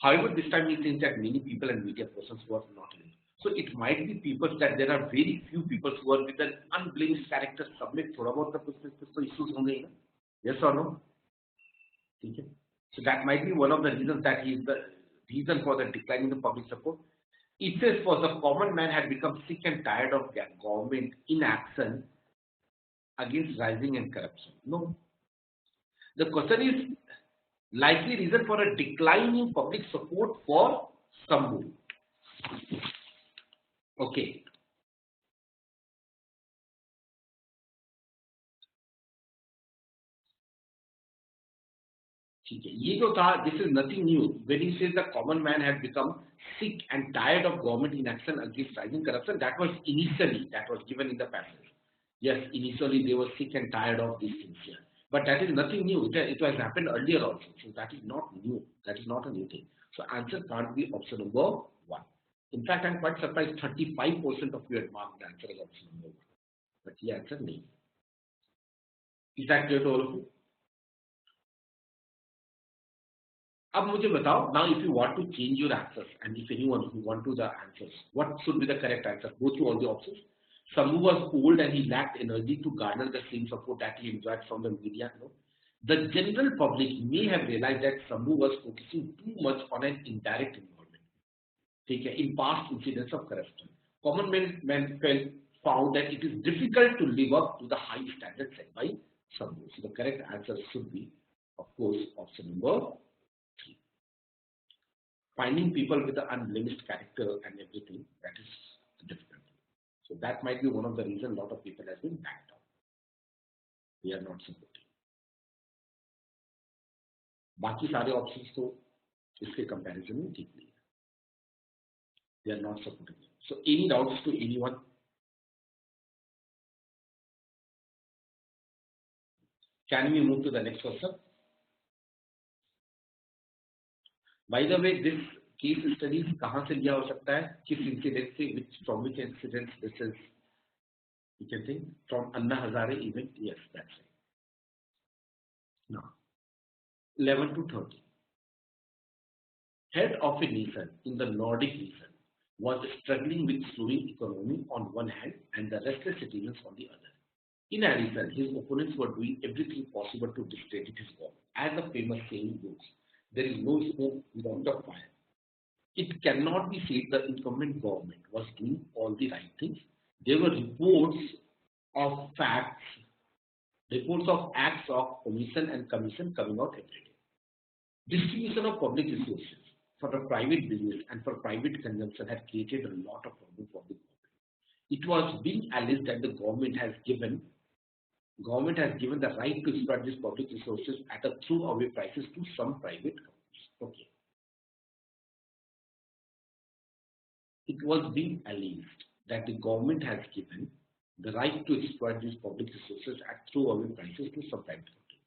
However, this time he thinks that many people and media persons were not in it. So it might be people that there are very few people who are with an unblemished character. Submit थोड़ा बहुत तो issues होंगे ना? Yes or no? Okay. So that might be one of the reasons that he is the reason for the decline in the public support. It says for the common man had become sick and tired of government inaction against rising and corruption. No. The question is likely reason for a decline in public support for Sambhu. Okay. This is nothing new. When he says the common man had become sick and tired of government inaction against rising corruption, that was given in the passage. Yes, initially they were sick and tired of these things here. But that is nothing new. It has happened earlier also. So that is not new. That is not a new thing. So answer can't be option number 1. In fact, I'm quite surprised 35% of you had marked the answer as option number 1. But the answer no. Is that clear to all of you? अब मुझे बताओ, now if you want to change your answers and if anyone who want to the answers, what should be the correct answer? Go through all the options. Sambhu was old and he lacked energy to garner the same support that he enjoyed from the media. No? The general public may have realized that Sambhu was focusing too much on an indirect involvement in past incidents of corruption. Common men found that it is difficult to live up to the high standards set by Sambhu. So the correct answer should be, of course, option number 3. Finding people with an unblemished character and everything, that is difficult. So that might be one of the reasons a lot of people have been backed out. We are not supporting. बाकी सारे options तो इसके comparison में ठीक नहीं है. They are not supporting. So any doubts to anyone? Can we move to the next question? By the way, this case studies कहाँ से लिया हो सकता है? किस incident से? From which incident this is? You can think from Anna Hazare event. Yes, that's right. Now, 11 to 30. Head of a nation in the Nordic region was struggling with slowing economy on one hand and the restless citizens on the other. In addition, his opponents were doing everything possible to discredit his government. As the famous saying goes, there is no smoke without the fire. It cannot be said the incumbent government was doing all the right things. There were reports of acts of omission and commission coming out every day. Distribution of public resources for the private business and for private consumption had created a lot of problems for the government. It was being alleged that the government has given the right to exploit these public resources at a throwaway prices to some private companies. Okay. It was being alleged that the government has given the right to exploit these public resources at throwaway prices to some private companies.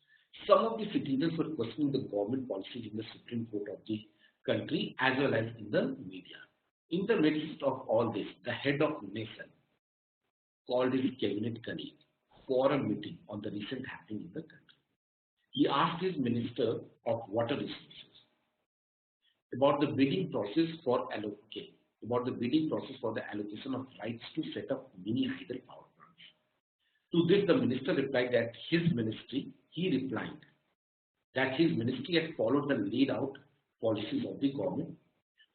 Some of the citizens were questioning the government policies in the Supreme Court of the country as well as in the media. In the midst of all this, the head of nation called his cabinet colleague for a meeting on the recent happening in the country. He asked his Minister of Water Resources about the bidding process for the allocation of rights to set up mini hydel power plants. To this, the minister replied that his ministry had followed the laid out policies of the government.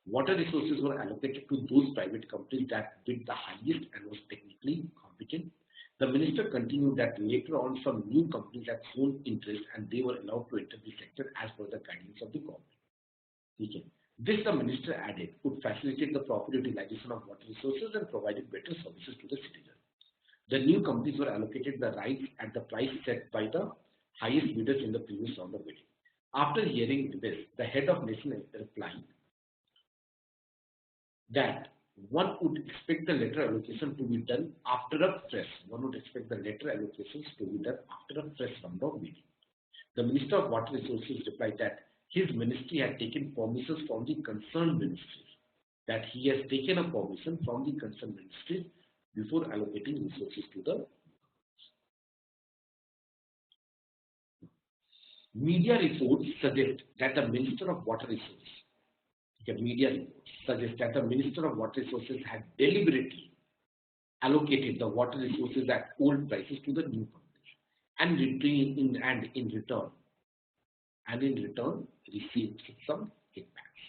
Water resources were allocated to those private companies that bid the highest and was technically competent. The minister continued that later on some new companies had shown interest and they were allowed to enter the sector as per the guidance of the government. Okay. This, the minister added, could facilitate the proper utilization of water resources and provided better services to the citizens. The new companies were allocated the rights at the price set by the highest bidders in the previous round of bidding. After hearing this, the head of nation replied that one would expect the letter allocation to be done after a fresh. One would expect the letter allocations to be done after a fresh round of bidding. The Minister of Water Resources replied that his ministry had taken permissions from the concerned ministries. That he has taken a permission from the concerned ministries before allocating resources to the media reports suggest that the Minister of Water Resources, the media reports suggest that the Minister of Water Resources had deliberately allocated the water resources at old prices to the new companies and in return received some kickbacks.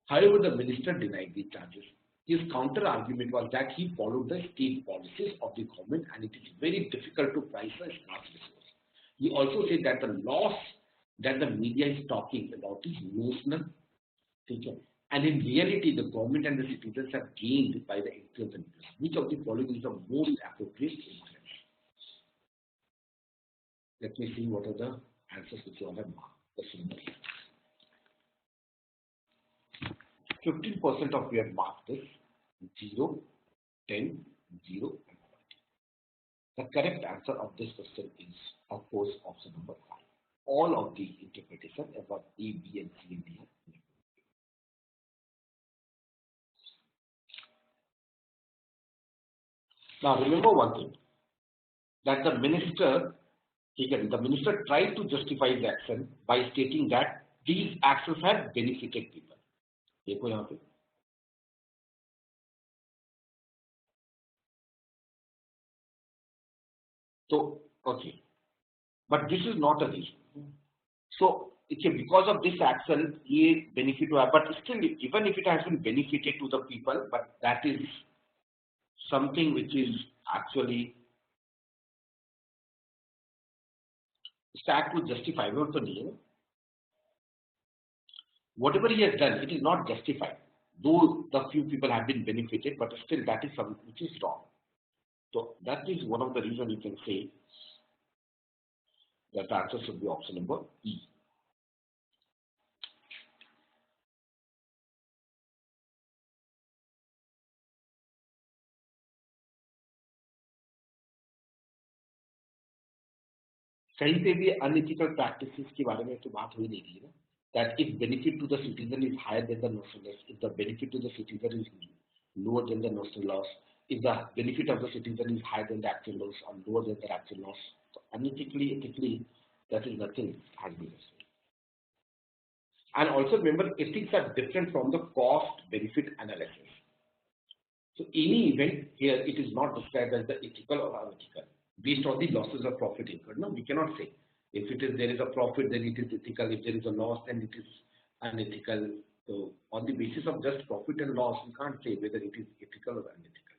However, the minister denied the charges. His counter argument was that he followed the state policies of the government and it is very difficult to price a scarce resource. He also said that the loss that the media is talking about is notional, and in reality the government and the citizens have gained by the actual interest. Which of the following is the most appropriate inference? Let me see what are the answers which you all have marked. 15% of you have marked this 0, 10, 0 and 40. The correct answer of this question is, of course, option number 5. All of the interpretation about A, B and C and D are. Now remember one thing, that the minister tried to justify the action by stating that these actions have benefited people. देखो यहाँ पे so okay, but this is not a reason. So because of this action, ये benefit हुआ, but still even if it has been benefited to the people, but that is something which is actually stacked with justifiable तो नहीं है. Whatever he has done, it is not justified. Though the few people have been benefited, but still that is something which is wrong. So that is one of the reasons you can say that the answer should be option number E. कहीं पे भी unethical practices के बारे में तो बात हो ही नहीं रही है ना. That if benefit to the citizen is higher than the notional loss, if the benefit to the citizen is lower than the notional loss, if the benefit of the citizen is higher than the actual loss or lower than the actual loss, so unethically, ethically, that is nothing has been said. And also remember, ethics are different from the cost-benefit analysis. So any event here, it is not described as the ethical or unethical based on the losses or profit incurred. No, we cannot say. If there is a profit, then it is ethical. If there is a loss, then it is unethical. So on the basis of just profit and loss, we can't say whether it is ethical or unethical.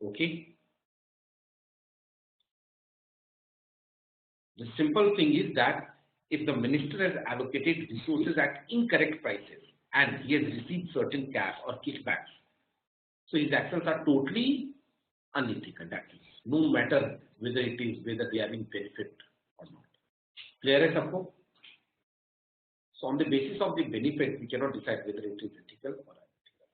Okay. The simple thing is that if the minister has allocated resources at incorrect prices and he has received certain cash or kickbacks, so his actions are totally unethical. That is, no matter whether they are in benefit or not. Clear है सबको? So on the basis of the benefit, we cannot decide whether it is ethical or unethical.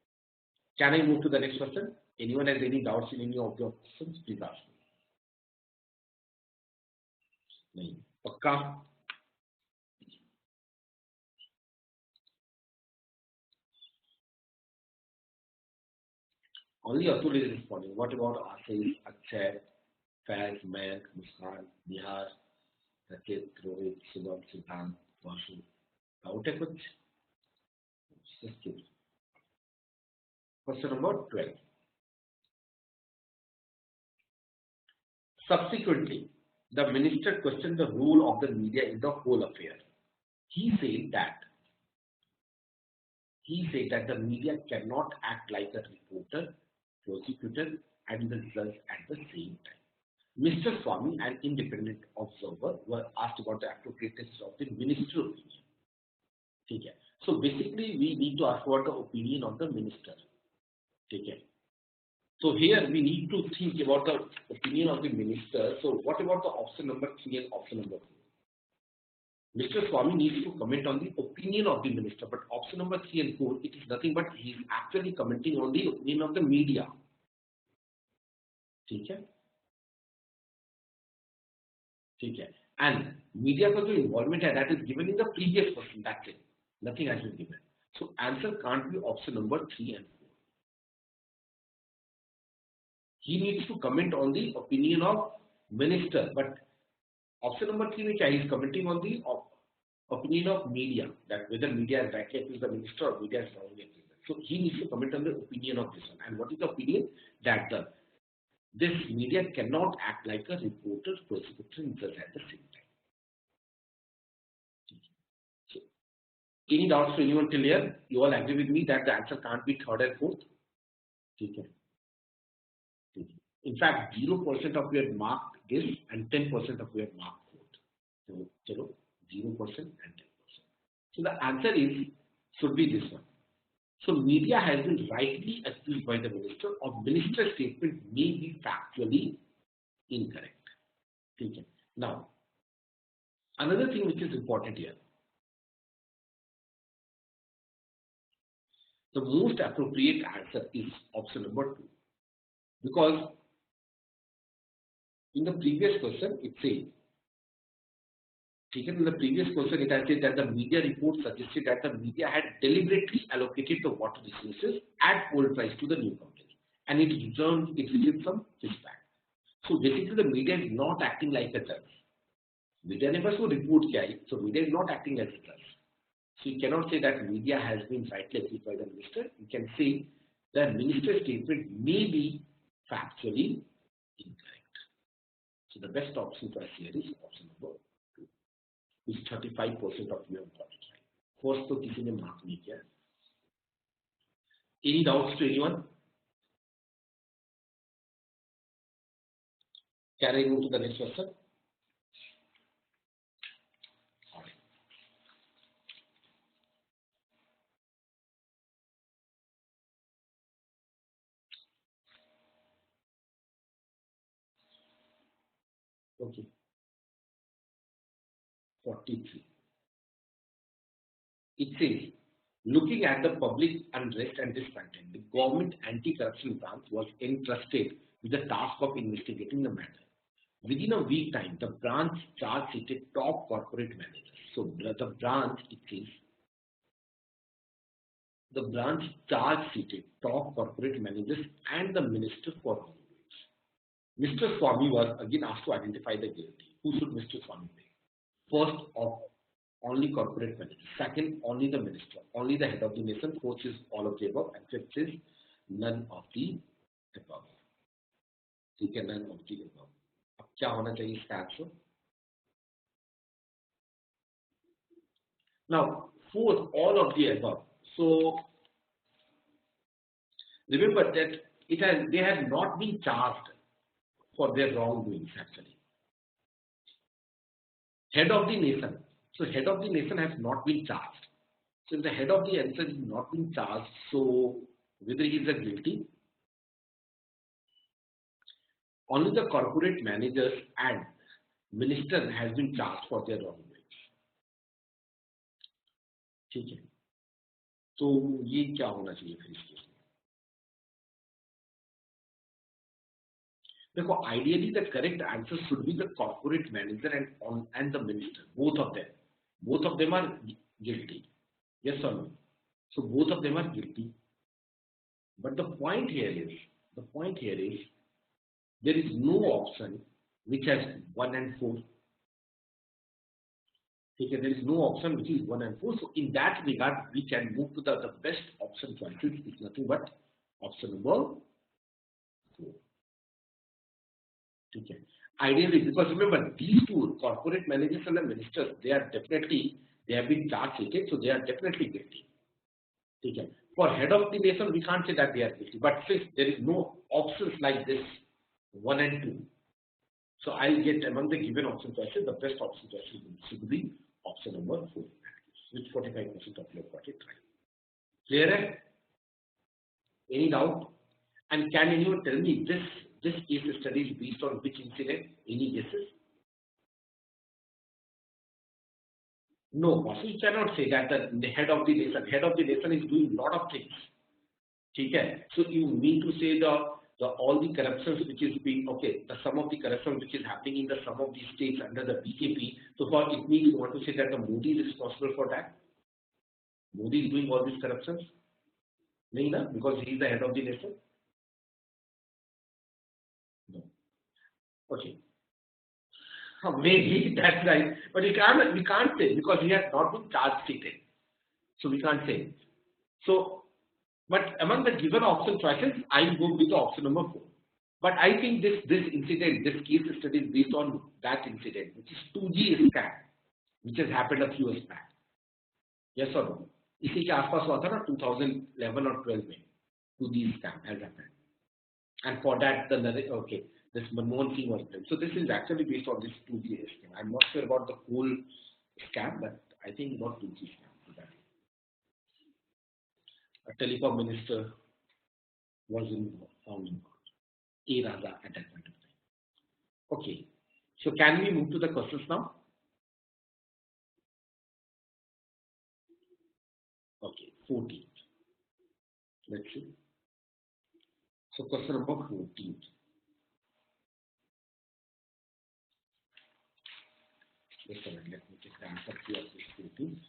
Can I move to the next question? Anyone has any doubts in any of your questions? Please ask me. नहीं, पक्का? Only Atul is responding. What about Asif, Akshay, Faz, Mayank, Muskan, Nihar, Raket, Rohit, Shubham, Siddhant, Vasu? Doubt है कुछ? Just give. Question number 12. Subsequently, the minister questioned the role of the media in the whole affair. He said that the media cannot act like a reporter, prosecutor, and the results at the same time. Mr. Swami, an independent observer, were asked about the appropriateness of the minister opinion. Okay. So basically, we need to ask about the opinion of the minister. Okay. So here we need to think about the opinion of the minister. So what about the option number 3 and option number 4? Mr. Swami needs to comment on the opinion of the minister, but option number 3 and 4, it is nothing but he is actually commenting on the opinion of the media. Okay. Okay. And media का जो involvement है, that is given in the previous question. That's it. Nothing has been given. So answer can't be option number 3 and 4. He needs to comment on the opinion of minister, but option number 3 which is commenting on the opinion of media, that whether media is rightly accused the minister or media is wrongly accused. So he needs to comment on the opinion of this one. And what is the opinion? That this media cannot act like a reporter, prosecutor, and judge at the same time. So, any doubts to anyone till here? You all agree with me that the answer can't be 3rd and 4th? Okay. In fact, 0% of your mark this and 10% of your mark 4th. So, 0% and 10%. So the answer should be this one. So media has been rightly accused by the minister of minister's statement may be factually incorrect. Okay. Now, another thing which is important here. The most appropriate answer is option number 2. Because in the previous question, it says, in the previous question, it has said that the media report suggested that the media had deliberately allocated the water resources at old price to the new company, and it received some pushback. So basically, the media is not acting like a judge. Media never so report kya hai, so media is not acting as a judge. So you cannot say that media has been rightly accused by the minister. You can say that minister's statement may be factually incorrect. So the best option for us here is option number 2, which 35% of you have got it right. First, तो किसी ने mark नहीं किया. Any doubts to anyone? Can I move to the next question? Okay. 43. It says, looking at the public unrest and discontent, the government anti-corruption branch was entrusted with the task of investigating the matter. Within a week time, the branch charge-sheeted top corporate managers. So the branch, it says, the branch charge-sheeted top corporate managers and the minister for wrongdoings. Mr. Swami was again asked to identify the guilty. Who should Mr. Swami pay? First, of only corporate manager. Second, only the minister. Only the head of the nation. Fourth is all of the above. And fifth is none of the above. ठीक है, none of the above. अब क्या होना चाहिए इसका answer? Now, fourth, all of the above. So remember that they have not been charged for their wrongdoings actually. Head of the nation. So head of the nation has not been charged. So if the head of the nation is not been charged, so whether he is a guilty, only the corporate managers and minister has been charged for their wrongdoings. ठीक है. तो ये क्या होना चाहिए फिर इस case में? देखो, ideally the correct answer should be the corporate manager and the minister. Both of them are guilty. Yes or no? So both of them are guilty. But the point here is there is no option which has 1 and 4. Okay, there is no option which is 1 and 4. So in that regard, we can move to the best option choices. It's nothing but option number 4. Okay. Ideally, because remember, these two corporate managers and the ministers, they have been charge sheeted, so they are definitely guilty. Okay. For head of the nation, we can't say that they are guilty. But since there is no options like this, 1 and 2, so I'll get among the given option choices, the best option choices should be option number 4, which 45% of you have got it right. Clear? Any doubt? And can anyone tell me this case study is based on which incident? Any guesses? No, boss. You cannot say that the head of the nation is doing a lot of things. Okay. So you mean to say the all the corruptions which is being the sum of the corruption which is happening in the some of these states under the BJP. So for it means you want to say that the Modi is responsible for that? Modi is doing all these corruptions? No, because he is the head of the nation. No. Okay. Maybe that's right, but we can't say because he has not been charged stated, so we can't say. So, but among the given option choices, I go with the option number 4. But I think this incident, this case study is based on that incident, which is 2G scam, which has happened a few years back. Yes or no? इसी के आसपास हुआ था ना 2011 or 12 में 2G scam has happened, and for that this Manmohan Singh was blamed. So this is actually based on this 2G scam. I'm not sure about the whole scam, but I think about 2G scam. A telecom minister was found in court. A Raza at that point of time. Okay. So can we move to the questions now? Okay, 14th. Let's see. So question number 14. Just a minute, let me check the answer to this 14.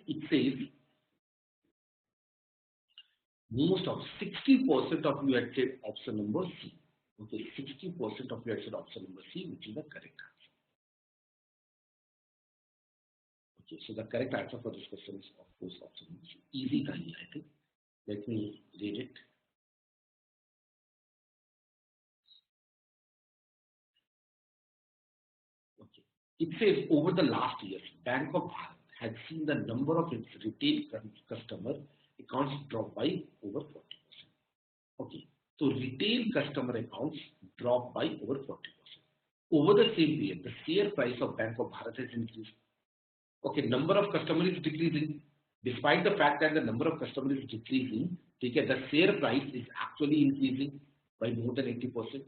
It says most of 60% of you had said option number C. Okay, 60% of you had said option number C, which is the correct answer. Okay, so the correct answer for this question is of course option number C. Easy tiny, I think. Let me read it. Okay, it says over the last years, Bank of Bharat had seen the number of its retail customer accounts drop by over 40%. Okay, so retail customer accounts drop by over 40%. Over the same period, the share price of Bank of Bharat has increased. Okay, number of customers is decreasing. Despite the fact that the number of customers is decreasing, the share price is actually increasing by more than 80%.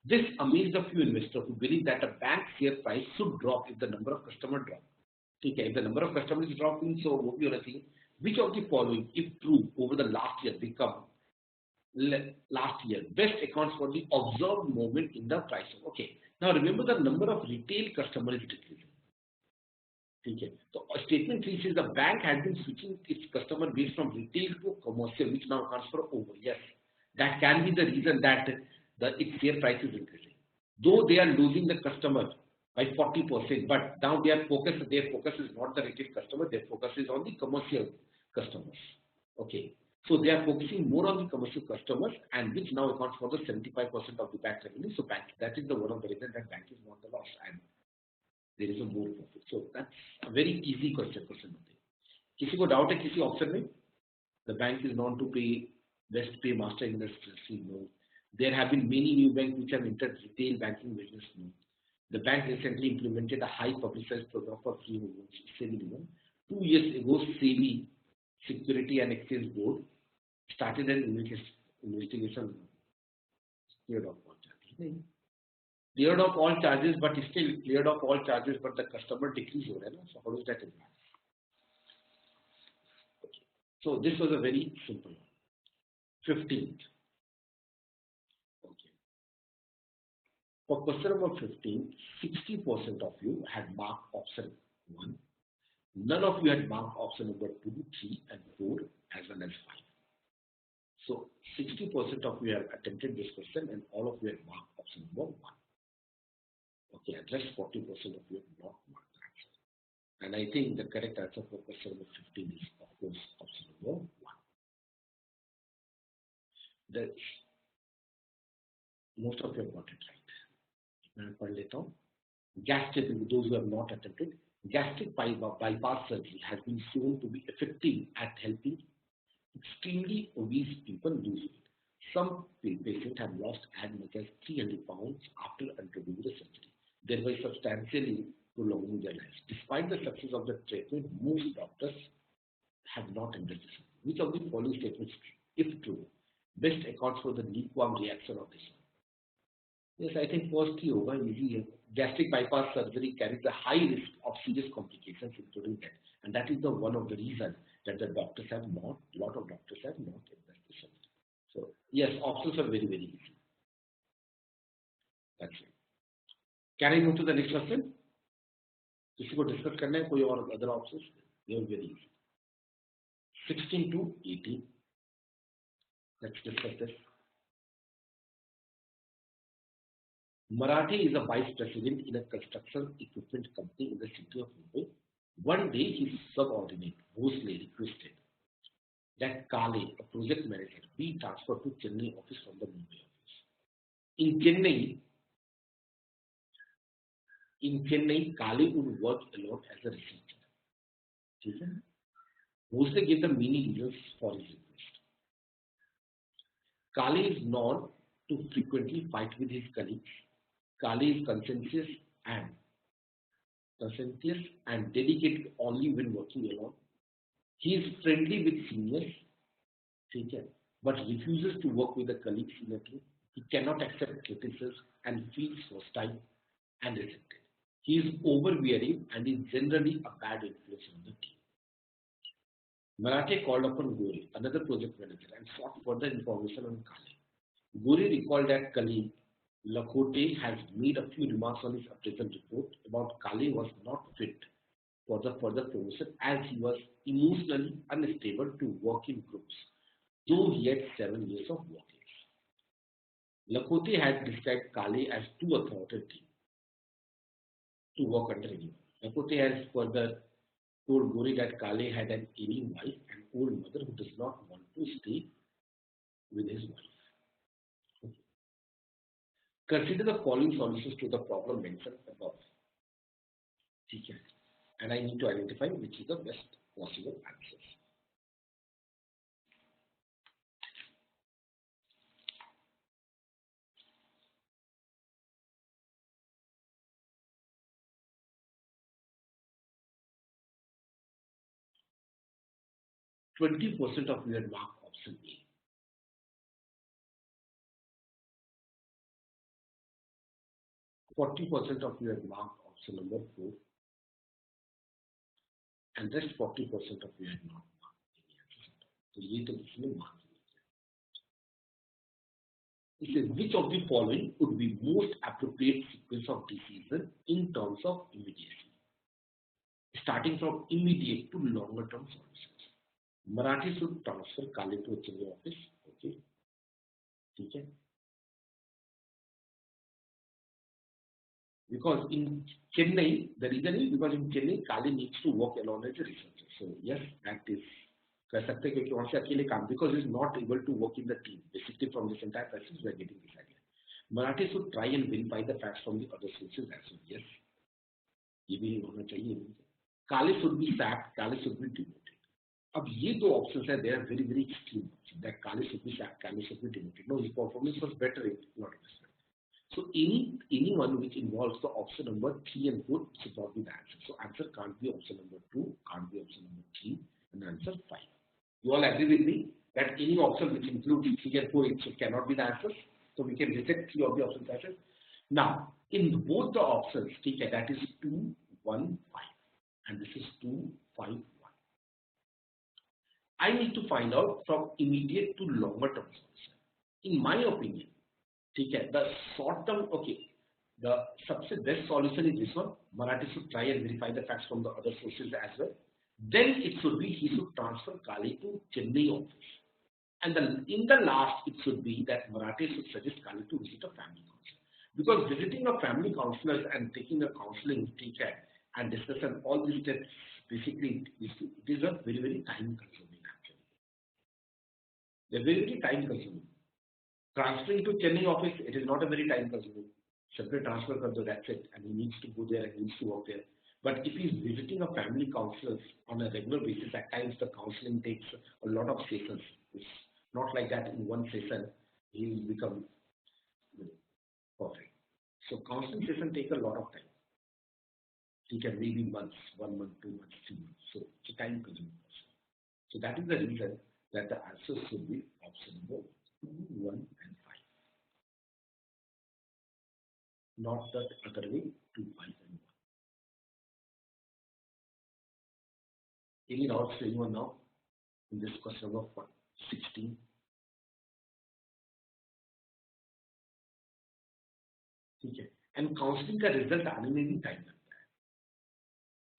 This amazed a few investors who believe that a bank share price should drop if the number of customers drop. Okay, if the number of customers is dropping, so what you are saying, which of the following, if true, over the last year best accounts for the observed movement in the price. Okay, now remember the number of retail customers is decreasing. Okay, so statement 3 says the bank has been switching its customer base from retail to commercial, which now accounts for over. Yes, that can be the reason that its share price is increasing. Though they are losing the customer by 40%, but now their focus is not the retail customer, their focus is on the commercial customers. Okay, so they are focusing more on the commercial customers, and which now accounts for the 75% of the bank revenue. So bank, that is the one of the reason that bank is not the loss and there is a more profit. So that's a very easy question. किसी को doubt है किसी option में? The bank is known to pay best pay master industry. No. There have been many new banks which have entered retail banking business. No. The bank recently implemented a high publicized program for free home loans. 2 years ago, SEBI, Security and Exchange Board, started an investigation. Cleared off all charges, but still cleared off all charges, but the customer decrease ho raha hai na. So how does that impact? Okay. So this was a very simple one. 15th. Okay. For question number 15, 60% of you had marked option 1. None of you had marked option number 2, 3, and 4 as well as 5. So 60% of you have attempted this question, and all of you had marked option number 1. Okay, and just 40% of you have not marked the answer. And I think the correct answer for question number 15 is, of course, option number 1. the most of you have got it right. मैं पढ़ लेता हूँ. Gastric, those who have not attempted, gastric bypass surgery has been shown to be effective at helping extremely obese people lose weight. Some patients have lost as much as 300 pounds after undergoing the surgery, thereby substantially prolonging their lives. Despite the success of the treatment, most doctors have not embraced this. Which of the following statements, if true, best accounts for the lukewarm reaction of this one? Yes, I think first ही होगा easy. Gastric bypass surgery carries a high risk of serious complications, including death, and that is the one of the reasons that the doctors have not, lot of doctors have not embraced the surgery. So yes, options are very easy. That's it. Can I move to the next question? किसी को discuss करना है कोई और other options? They are very easy. 16 to 18. Let's discuss this. Marathi is a vice president in a construction equipment company in the city of Mumbai. One day, his subordinate, Bhosle, requested that Kale, a project manager, be transferred to Chennai office from the Mumbai office. In Chennai, Kale would work alone as a researcher. Bhosle gave the many reasons for his request. Kale is known to frequently fight with his colleagues. Kale is conscientious and dedicated only when working alone. He is friendly with seniors, but refuses to work with the colleagues in a team. He cannot accept criticism and feels hostile and rejected. He is overbearing and is generally a bad influence on the team. Marathe called upon Gore, another project manager, and sought further information on Kale. Gore recalled that colleague Lakhote has made a few remarks on his appraisal report about Kale was not fit for the further promotion as he was emotionally unstable to work in groups, though he had 7 years of work age. Lakhote had described Kale as too authoritative to work under anyone. Lakhote has further told Gore that Kale had an ailing wife and old mother who does not want to stay with his wife. Consider the following solutions to the problem mentioned above. And I need to identify which is the best possible answers. %20 of you had marked option A. 40% of you have marked option number 4, and rest 40% of you have not marked any answer. So ये तो किसी ने mark नहीं किया. It says which of the following would be most appropriate sequence of decision in terms of immediacy, starting from immediate to longer term solutions. Marathi should transfer Kale to Chennai office. Okay, ठीक है. Because in Chennai, the reason is because in Chennai, Kale needs to work alone as a researcher. So yes, that is कह सकते हैं क्योंकि वहाँ से अकेले काम because he is not able to work in the team. Basically, from this entire passage, we are getting this idea. Marathi should try and verify the facts from the other sources as well. Yes, ये भी होना चाहिए. Kale should be sacked. Kale should be demoted. अब ये दो options हैं. They are very extreme options. That Kale should be sacked. Kale should be demoted. No, his performance was better in a lot of respects. So anyone which involves the option number 3 and 4 should not be the answer. So answer can't be option number 2, can't be option number 3, and answer 5. You all agree with me that any option which includes 3 and 4 it cannot be the answer. So we can reject 3 of the options answers. Now in both the options, that is 2, 1, 5, and this is 2, 5, 1. I need to find out from immediate to longer term solution. In my opinion, the short term, the best solution is this one. Marathi should try and verify the facts from the other sources as well. Then it should be he should transfer Kale to Chennai office. And in the last, it should be that Marathi should suggest Kale to visit a family counselor. Because visiting a family counselor and taking a counseling and discussion, all these steps, basically, it is a very time consuming actually. They're very time consuming. Transferring to Chennai office, it is not a very time consuming. Simply transfer kar do, that's it, and he needs to go there and he needs to work there. But if he's visiting a family counselor on a regular basis, at times the counseling takes a lot of sessions. It's not like that in one session he will become perfect. So counseling session take a lot of time. It can maybe months, 1 month, 2 months, 3 months. So it's a time consuming process. So that is the reason that the answer should be option number 2, 1, and 5. Not that other way, 2, 5, and 1. Any doubts to anyone now in this question number 16? Okay. And counseling का result आने में भी time लगता है.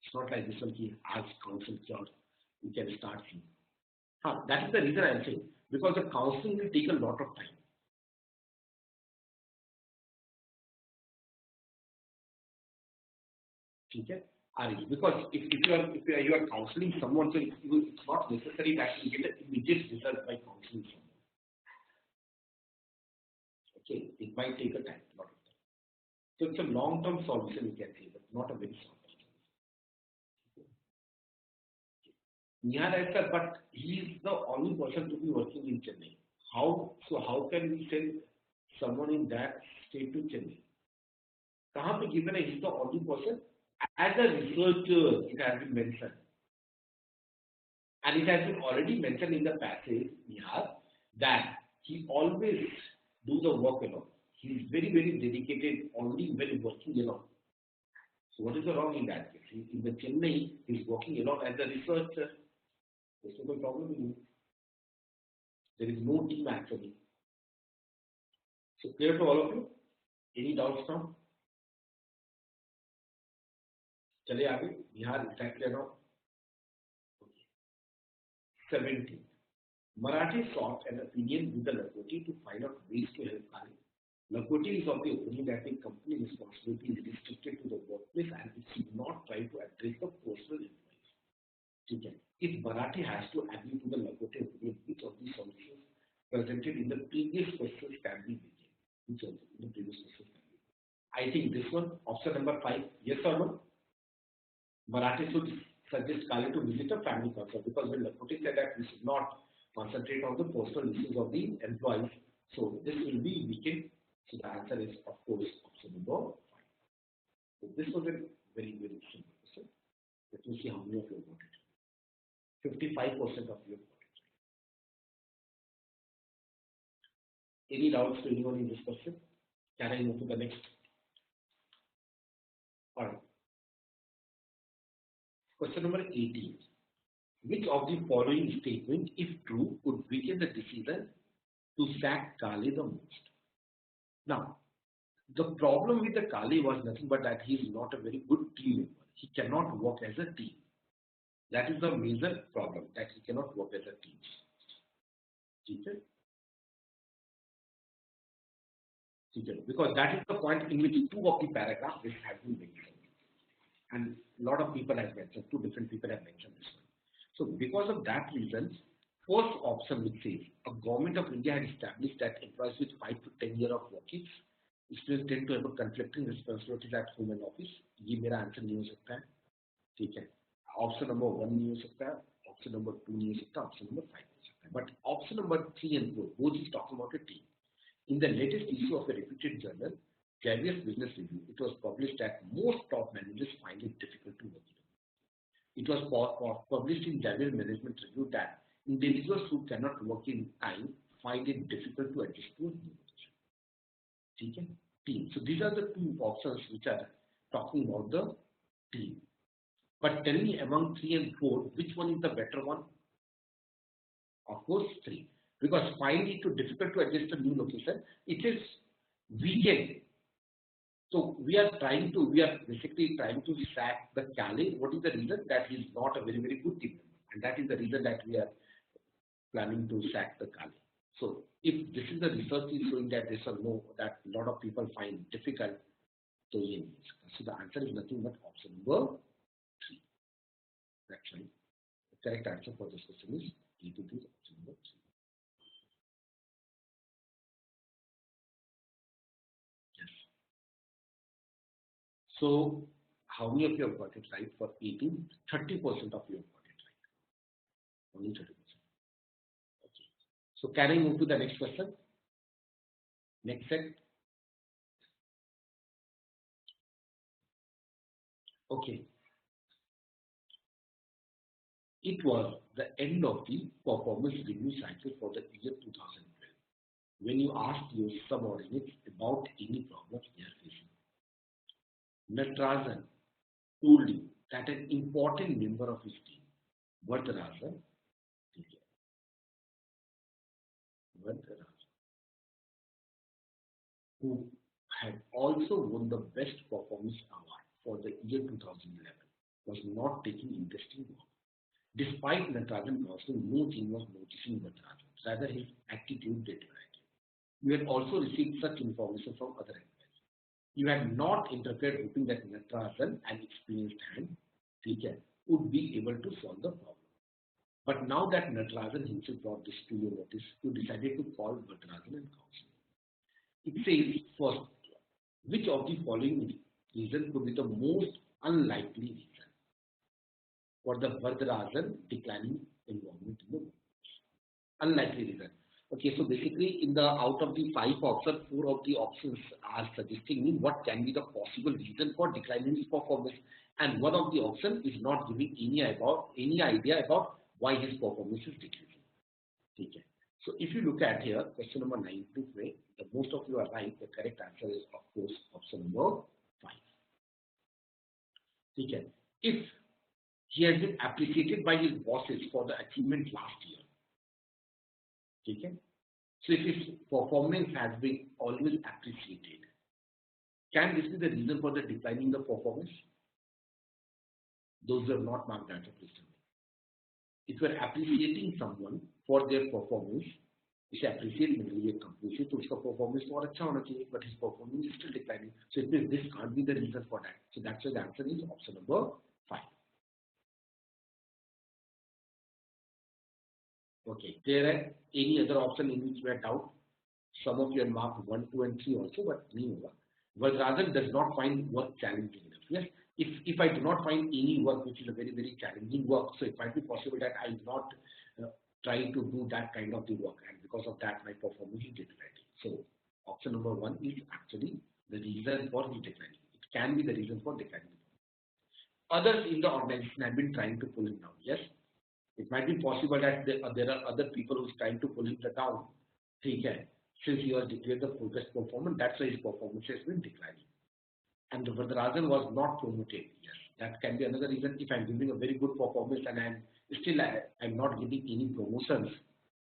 It's not like this one कि आज counsel किया और you can start seeing. That is the reason I am saying, because the counseling will take a lot of time. Okay? Because if you are counseling someone, so it's not necessary that you get an immediate result by counseling someone. Okay, it might take a time, lot of time. So it's a long-term solution, you can say, but not a very short-term solution. Nihar has said, but he is the only person to be working in Chennai. How can we send someone in that state to Chennai? कहाँ पे given he is the only person? As a researcher, it has been mentioned. And it has been already mentioned in the passage, Nihar, that he always do the work alone. He is very, very dedicated only when working alone. So what is the wrong in that case? In the Chennai, he is working alone as a researcher. There's no problem in it. There is no team actually. So clear to all of you? Any doubts now? चले आगे. Nihar, is that clear now? 17. Marathi sought an opinion with the Lakoti to find out ways to help Kali. Lakoti is of the opinion that the company responsibility is restricted to the workplace and it should not try to address the personal employees. Okay. If Marathi has to agree to the Lakoti opinion, which of the solutions presented in the previous questions can be taken? Which of the previous questions can be taken? I think this one, option number 5, yes or no? Marathi should suggest Kali to visit a family counselor, because when Lakoti said that we should not concentrate on the personal issues of the employees, so this will be weakened. So the answer is, of course, option number 5. So this was a very, very simple question. Let me see how many of you got it. 55% of you got it. Any doubts to anyone in this question? Can I move to the next? All right. Question number 18. Which of the following statement, if true, would weaken the decision to sack Kali the most? Now, the problem with the Kali was nothing but that he is not a very good team member. He cannot work as a team. That is the major problem, that he cannot work as a team. Okay? Okay. Because that is the point in which 2 of the paragraphs this has been mentioned. And a lot of people have mentioned, 2 different people have mentioned this one. So because of that reason, first option which says a government of India had established that employees with 5 to 10 years of work experience tend to have a conflicting responsibilities at home and office. ये मेरा answer नहीं हो सकता है, ठीक है. Option number 1 नहीं हो सकता है, option number 2 नहीं हो सकता, option number 5 हो सकता है. But option number 3 and 4, both is talking about a team. In the latest issue of a reputed journal, Careers Business Review, it was published that most top managers find it difficult to work. It was published in Javier Management Review that individuals who cannot work in time find it difficult to adjust to a new position. Okay? Team. So these are the 2 options which are talking about the team. But tell me, among 3 and 4, which one is the better one? Of course, 3. Because find it too difficult to adjust a new location, it is weekend. So we are basically trying to sack the Kali. What is the reason? That he is not a very, very good team member. And that is the reason that we are planning to sack the Kali. So if this is the research is showing that this or no, that a lot of people find difficult, so the answer is nothing but option number 3. Actually, the correct answer for this question is D to D, option number 3. So how many of you have got it right? For 18, 30% of you have got it right. Only 30%. Okay. So can I move to the next question? Next set. Okay. It was the end of the performance review cycle for the year 2012 when you asked your subordinates about any problems they are facing. Natarajan told you that an important member of his team, Vardarajan, who had also won the Best Performance Award for the year 2011, was not taking interest in work. Despite Natarajan counseling, no team was noticing Natarajan. Rather, his attitude deteriorated. You had also received such information from other employees. You had not interfered, hoping that Natarajan, an experienced hand, teacher, would be able to solve the problem. But now that Natarajan himself brought this to your notice, you decided to call Natarajan and counsel. It says, first, which of the following reasons could be the most unlikely reason for the Vardarajan declining involvement in the workplace? Unlikely reason. Okay, so basically, in the out of the 5 options, 4 of the options are suggesting me what can be the possible reason for declining his performance, and one of the options is not giving any idea about why his performance is decreasing. Okay. So if you look at here, question number 9 to 12, the most of you are right. The correct answer is, of course, option number 5. Okay. If he has been appreciated by his bosses for the achievement last year, okay. So if his performance has been always appreciated, can this be the reason for the declining the performance? Those who have not marked that, please tell me. If you are appreciating someone for their performance, इसे appreciate मिल रही है company से तो उसका performance और अच्छा होना चाहिए, but his performance is still declining. So it means this can't be the reason for that. So that's why the answer is option number 5. Okay, there are any other option in which we have doubt? Some of you have marked 1, 2, and 3 also, but नहीं होगा. Vardarajan does not find work challenging enough. Yes, if I do not find any work which is a very, very challenging work, so it might be possible that I do not try to do that kind of the work, and because of that, my performance is declining. So option number 1 is actually the reason for the declining. It can be the reason for declining. Others in the organization have been trying to pull him down. Yes, it might be possible that there are other people who is trying to pull him down. Okay. Since he was declared the best performance, that's why his performance has been declining. And the Vardarajan was not promoted. Yes, that can be another reason. If I'm giving a very good performance and I'm not getting any promotions,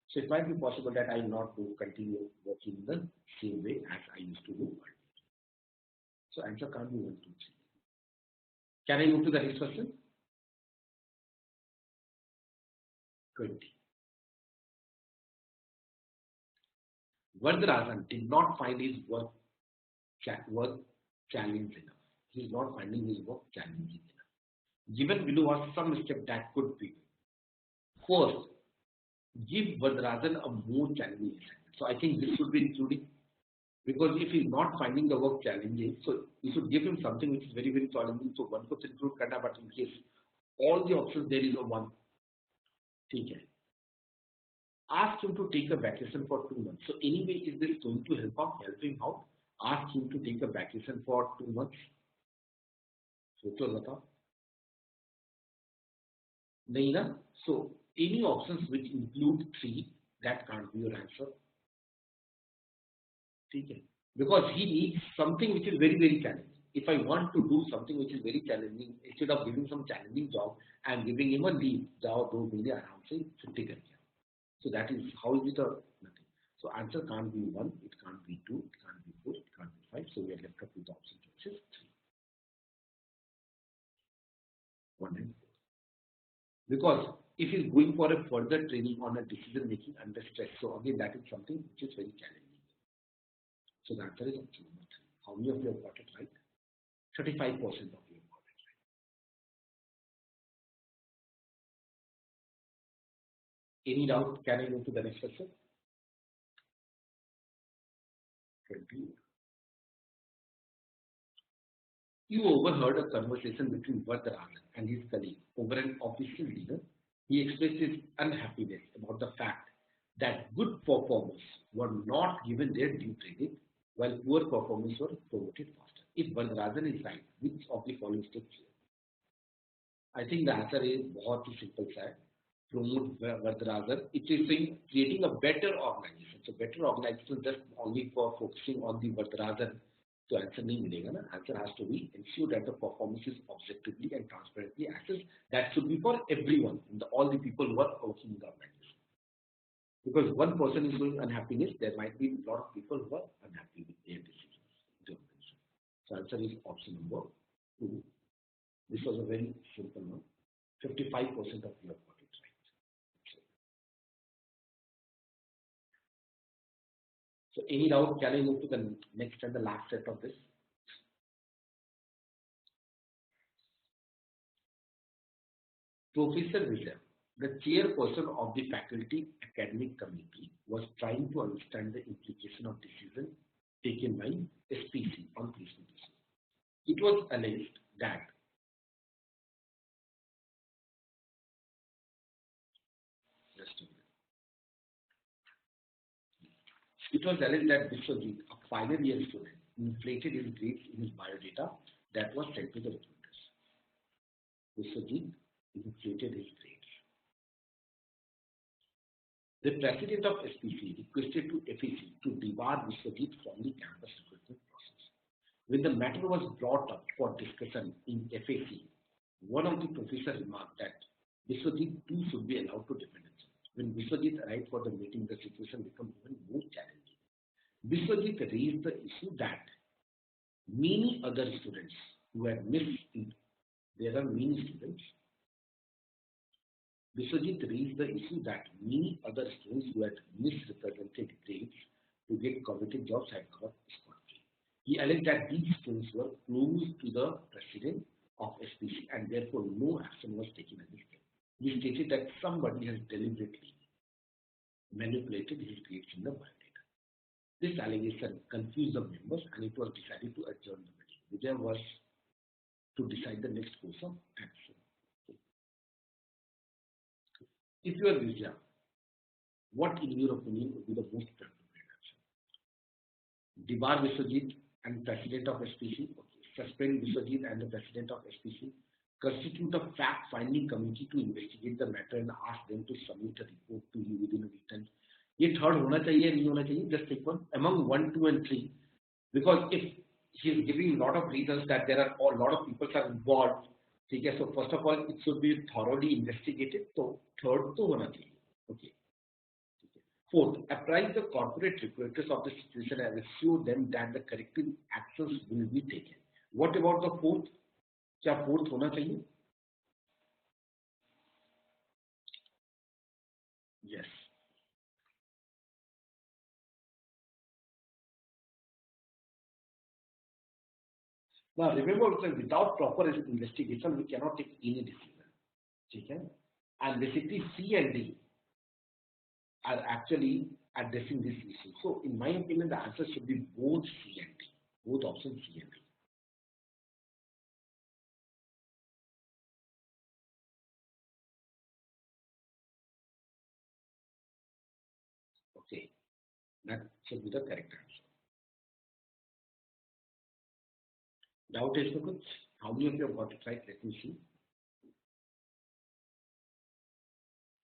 so it might be possible that I will not continue working in the same way as I used to do earlier. So answer can't be 1, 2, 3. Can I move to the next question? 20. Vardarajan did not find his work challenging enough. He is not finding his work challenging enough. Given below are some steps that could be. First, give Vardarajan a more challenging assignment. So I think this should be included, because if he's not finding the work challenging, so you should give him something which is very, very challenging. So one could include karna, but in case all the options there is a 1. Okay. Ask him to take a vacation for 2 months. So anyway, is this going to help him out? Ask him to take a vacation for 2 months. So So any options which include 3, that can't be your answer. Okay. Because he needs something which is very, very challenging. If I want to do something which is very challenging, instead of giving some challenging job, I am giving him a leave. Jao 2 महीने आराम से छुट्टी कर लिया. So that is how is it nothing. So answer can't be 1, it can't be 2, it can't be 4, it can't be 5. So we are left up with the option choices 3. 1 and 4. Because if he's going for a further training on a decision making under stress, so again that is something which is very challenging. So the answer is option number 3. How many of you have got it right? 35% of you have got it right. Any doubt? Can I move to the next question? 20. You overheard a conversation between Vardarajan and his colleague over an official dinner. He expressed his unhappiness about the fact that good performers were not given their due credit while poor performers were promoted faster. If Vardarajan is right, which of the following steps? I think the answer is बहुत ही simple सा है. Promote Vardarajan. It is saying creating a better organization. So better organization just only for focusing on the Vardarajan. So answer नहीं मिलेगा ना. Answer has to be ensure that the performance is objectively and transparently assessed. That should be for everyone, all the people who are working in the organization. Because one person is showing unhappiness, there might be a lot of people who are unhappy with their decisions. So answer is option number 2. This was a very simple one. 55% of you have got it right. So any doubt? Can I move to the next and the last set of this? Professor Vijay, the chairperson of the faculty academic committee, was trying to understand the implication of decision taken by SPC on placement issue. It was alleged that Vishwajit, a final year student, inflated his grades in his biodata that was sent to the recruiters. Vishwajit inflated his grades. The president of SPC requested to FAC to debar Vishwajit from the campus recruitment process. When the matter was brought up for discussion in FAC, one of the professors remarked that Vishwajit too should be allowed to defend himself. When Vishwajit arrived for the meeting, the situation became even more challenging. Vishwajit raised the issue that many other students who had missed it, there are many students. Vishwajit raised the issue that many other students who had misrepresented grades to get coveted jobs had got scot-free. He alleged that these students were close to the president of SPC and therefore no action was taken against them. He stated that somebody has deliberately manipulated his grades in the biodata. This allegation confused the members and it was decided to adjourn the meeting. Vijay was to decide the next course of action. If you are Vijay, what in your opinion would be the most appropriate action? Debar Vishwajit and president of SPC, suspend Vishwajit and the president of SPC, constitute a fact-finding committee to investigate the matter and ask them to submit a report to you within a week. ये third होना चाहिए नहीं होना चाहिए? Just take one among 1, 2, and 3. Because if he is giving a lot of reasons that there are a lot of people are involved, okay, so first of all it should be thoroughly investigated. So third तो होना चाहिए. Okay. Fourth, apprise the corporate regulators of the situation and assure them that the corrective actions will be taken. What about the fourth? क्या fourth होना चाहिए? Yes. Now remember, without proper investigation, we cannot take any decision. Okay? And basically C and D are actually addressing this issue. So in my opinion, the answer should be both C and D. Both options C and D. Okay. That should be the correct answer. Doubt is good. How many of you have got it right? Let me see.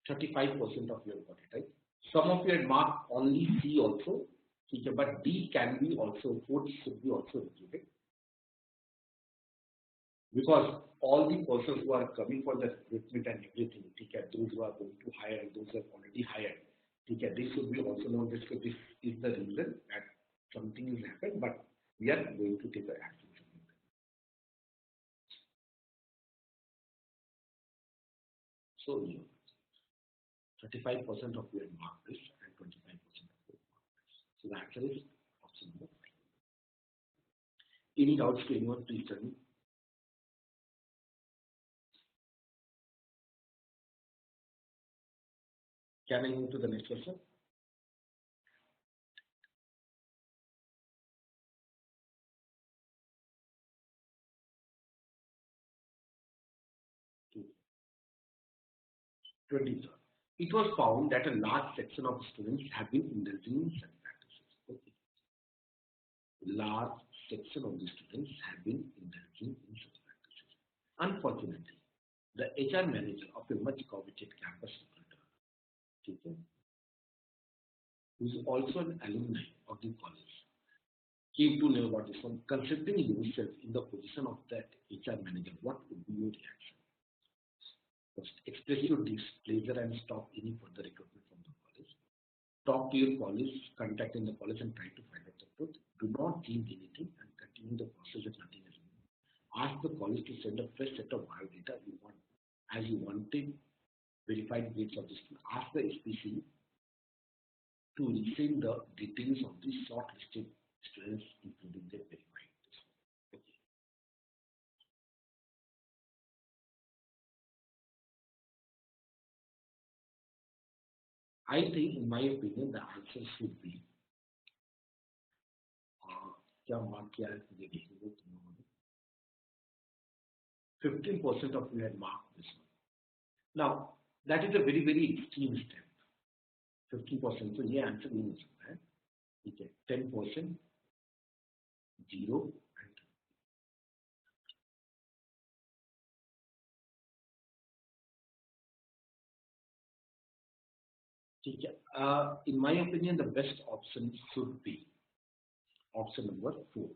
35% of you have got it right. Some of you had marked only C also, but D can be also, fourth should be also included. Because all the persons who are coming for the recruitment and everything, those who are going to hire and those who have already hired, this should be also known. This is the reason that something has happened, but we are going to take the action. So, 35% of you have marked this and 25% of you have marked this. So the answer is option number 5. Any doubts to anyone, please tell me. Can I move to the next question? 23rd. It was found that a large section of students have been indulging in such practices. Okay. Large section of the students have been indulging in such practices. Unfortunately, the HR manager of a much coveted campus recruiter, okay, who is also an alumni of the college, came to know about this one. Considering yourself in the position of that HR manager, what would be your reaction? First, express your displeasure and stop any further recruitment from the college. Talk to your college, contact in the college and try to find out the truth. Do not change anything and continue the process as nothing is new. Ask the college to send a fresh set of biodata you want, as you wanted verified grades of the student. Ask the SPC to resend the details of the shortlisted students, including their verified. Okay. I think, in my opinion, the answer should be क्या mark किया है मुझे देखने दो तुम लोगों ने 15% of you had marked this one. Now that is a very very extreme step. 15%, so ये आंसर नहीं हो सकता है. ठीक है, 10%, 0 and 2. ठीक है, in my opinion the best option should be option number 4.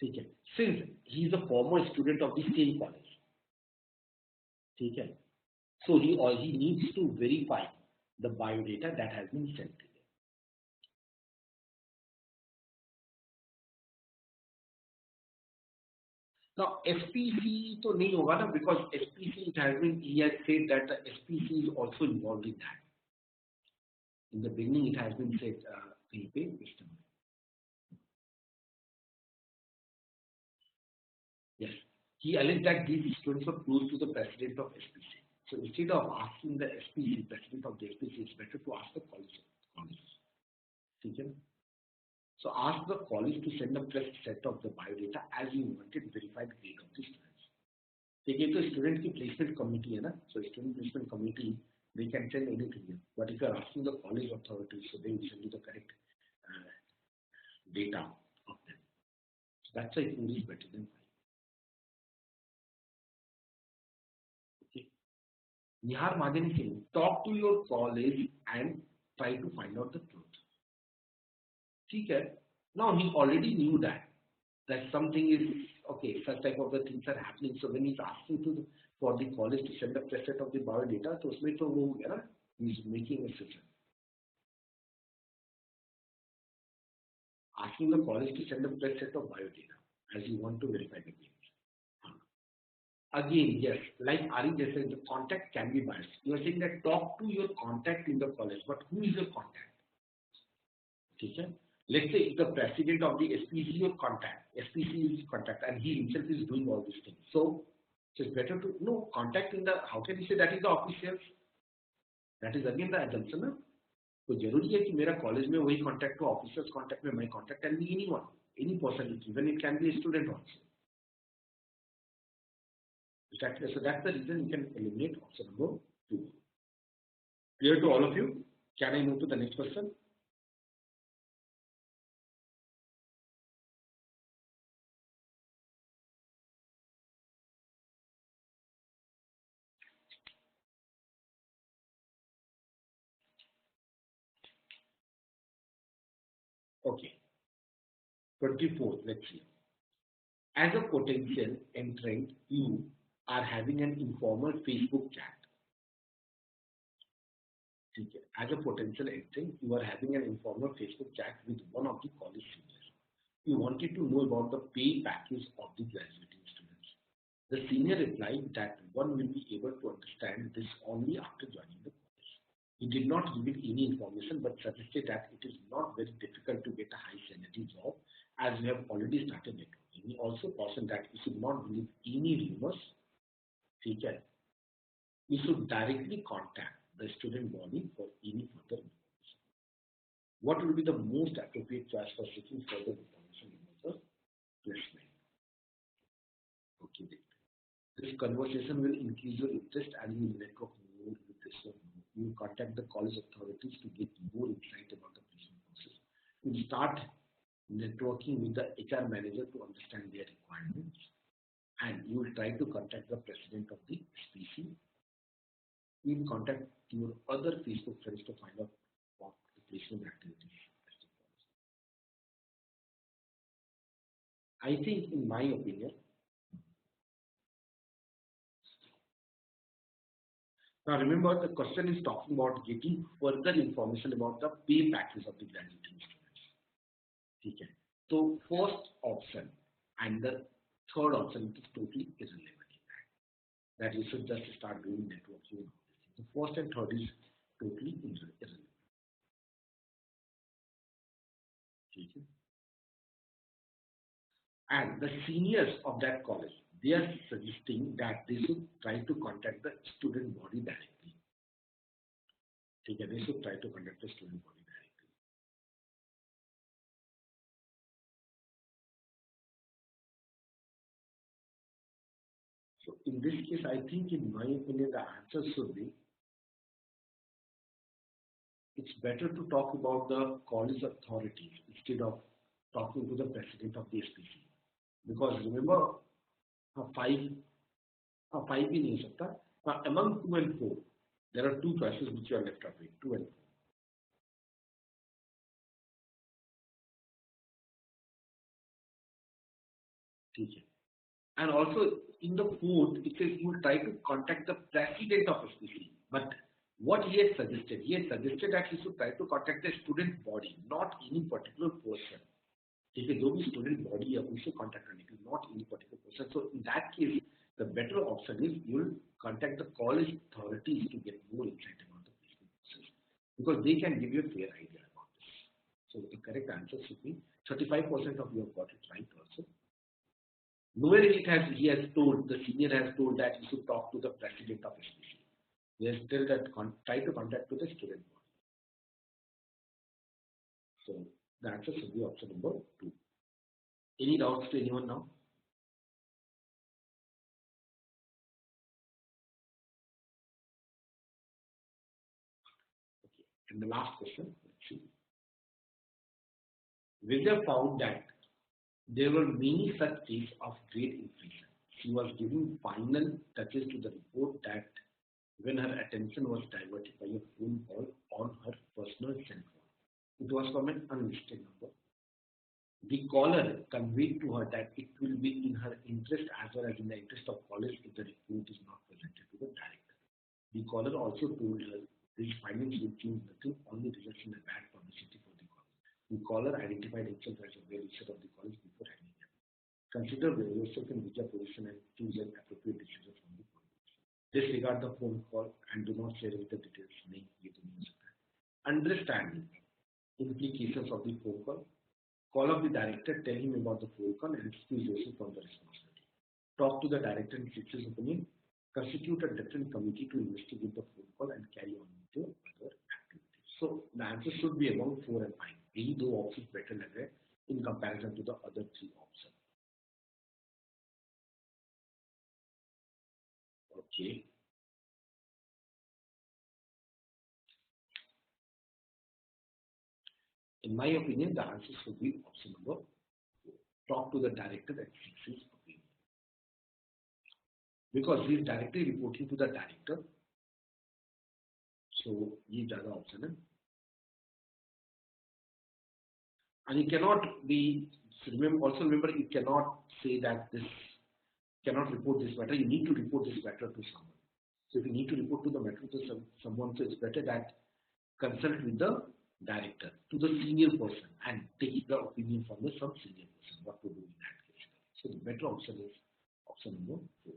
ठीक है, since he is a former student of the same college, ठीक है, so he needs to verify the biodata that has been sent to him. Now SPC तो नहीं होगा ना, because SPC he has said that the SPC is also involved in that. In the beginning it has been said कहीं पे yes, he alleged that these students were close to the president of SPC. So instead of asking the SPC, president of the SPC, it's better to ask the college. Okay? So ask the college to send a fresh set of the biodata as you wanted verified grade of the students. Okay, so student की placement committee है ना, so student placement committee they can send anything here. But if you are asking the college authorities, so they will send you the correct data of them. So that's why 4 is better than 5. Nihar Madani saying, talk to your college and try to find out the truth. Okay. Now he already knew that something is okay, such type of the things are happening. So when he's asking for the college to send a fresh set of the biodata, so उसमें तो वो है ना, he's making a decision. Asking the college to send a fresh set of biodata as you want to verify the claims. Again, yes, like Ari just said, the contact can be biased. You are saying that talk to your contact in the college, but who is your contact? Okay? Let's say the president of the SPC is your contact, SPC is contact, and he himself is doing all these things. So it's better to know contact in the. How can you say that is the officials? That is again the assumption. ना? तो जरूरी है कि मेरा college में वही contact हो, officers contact में my contact can be anyone, any person, even it can be a student also. So that's the reason you can eliminate option number 2. Clear to all of you? Can I move to the next question? Okay. 24th, let's see. As a potential entrant, you are having an informal Facebook chat. As a potential entrant, you are having an informal Facebook chat with one of the college seniors. You wanted to know about the pay package of the graduating students. The senior replied that one will be able to understand this only after joining the college. He did not reveal any information but suggested that it is not very difficult to get a high salary job as we have already started networking. He also cautioned that you should not believe any rumors. You should directly contact the student body for any further information. What will be the most appropriate choice for seeking further information about the placement? Okay. This conversation will increase your interest and you will network more with this one. You will contact the college authorities to get more insight about the placement process. You will start networking with the HR manager to understand their requirements, and you will try to contact the president of the SPC. You will contact your other Facebook friends to find out what the placement activities. I think, in my opinion, now remember the question is talking about getting further information about the pay package of the graduating students. Okay. So first option and the third option is totally irrelevant in that you should just start doing networking. The first and third is totally irrelevant. Okay. And the seniors of that college, they are suggesting that they should try to contact the student body directly. Okay, they should try to contact the student body directly. So in this case, I think, in my opinion, the answer should be, it's better to talk about the college authorities instead of talking to the president of the SPC. Because remember, five भी नहीं हो सकता. Among 2 and 4, there are 2 choices which you are left out with, 2 and 4. Okay. And also in the 4th, it says you will try to contact the president of SPC. But what he has suggested that you should try to contact the student body, not any particular person. ठीक है, जो भी student body है उसे contact करने के लिए, not any particular person. So in that case, the better option is you will contact the college authorities to get more insight about the placement process, because they can give you a fair idea about this. So the correct answer should be 35% of you have got it right also. Nowhere he has told, the senior has told that you should talk to the president of SPC. He has told that try to contact to the student body. So the answer should be option number 2. Any doubts to anyone now? Okay. And the last question, let's see. Vijay found that there were many such cases of great inflation. She was giving final touches to the report that when her attention was diverted by a phone call on her personal cell phone. It was from an unlisted number. The caller conveyed to her that it will be in her interest as well as in the interest of college if the report is not presented to the director. The caller also told her these findings will change nothing, only results in a bad publicity for the college. The caller identified himself as a well-wisher of the college before hanging up. Consider yourself in which position and choose an appropriate decision from the college. Disregard the phone call and do not share with the details. Understanding implications of the phone call. Call up the director, tell him about the phone call and excuse yourself from the responsibility. Talk to the director and seek his opinion. Constitute a different committee to investigate the phone call and carry on with your other activities. So the answer should be among 4 and 5. These 2 options better lagre in comparison to the other 3 options. Okay. In my opinion, the answer should be option number 4. Talk to the director and seek his opinion. Because he is directly reporting to the director. So, ये ज़्यादा option है. And you cannot be, also remember, you cannot say that this, cannot report this matter. You need to report this matter to someone. So if you need to report to the matter to someone, so it's better that consult with the director, to the senior person, and take the opinion from the some senior person, what to do in that case. So the better option is option number 4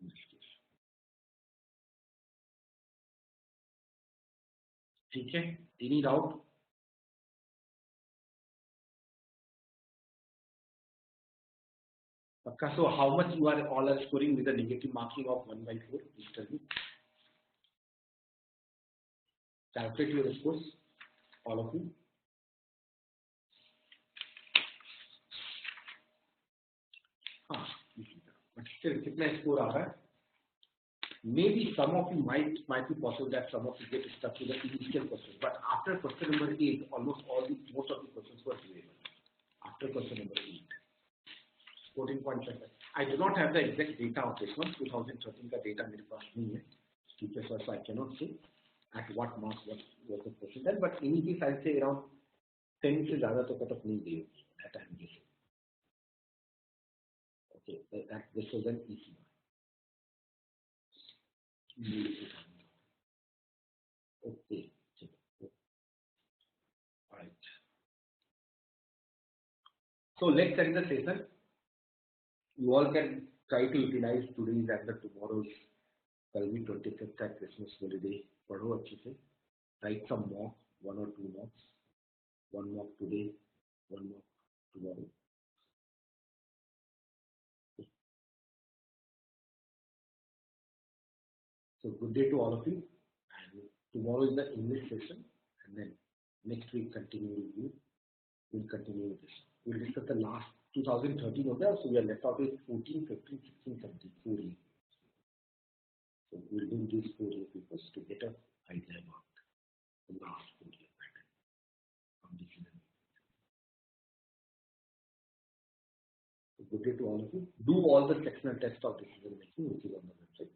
in this case. ठीक है? Any doubt? So how much you are all are scoring with a negative marking of 1/4? Please tell me. Calculate your scores, all of you. But चलिए कितना score आ रहा है? Maybe some of you might be possible that some of you get stuck with the initial question, but after question number 8, almost most of the questions were doable. After question number 8, 14.5. I do not have the exact data of this one. 2013 का data मेरे पास नहीं है. ठीक है, so I cannot say at what mark was the question then, but in case I'd say around 10 से ज़्यादा तो cut off नहीं देगी. That I'm guessing. Okay, this was an easy one. Okay. All right. So let's end the session. You all can try to utilize today's and the tomorrow's. कल भी 25th है Christmas holiday. पढ़ो अच्छे से. Write some mock, 1 or 2 mocks. 1 mock today, 1 mock tomorrow. So good day to all of you. And tomorrow is the English session, and then next week we'll continue with this. We'll discuss the last 2013 of that. So we are left out with 14, 15, 16, 17, 4 years. So we'll do these 4 year papers to get an idea about the last 4 year pattern of decision making. So good day to all of you. Do all the sectional tests of decision making, which is on the website.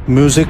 Music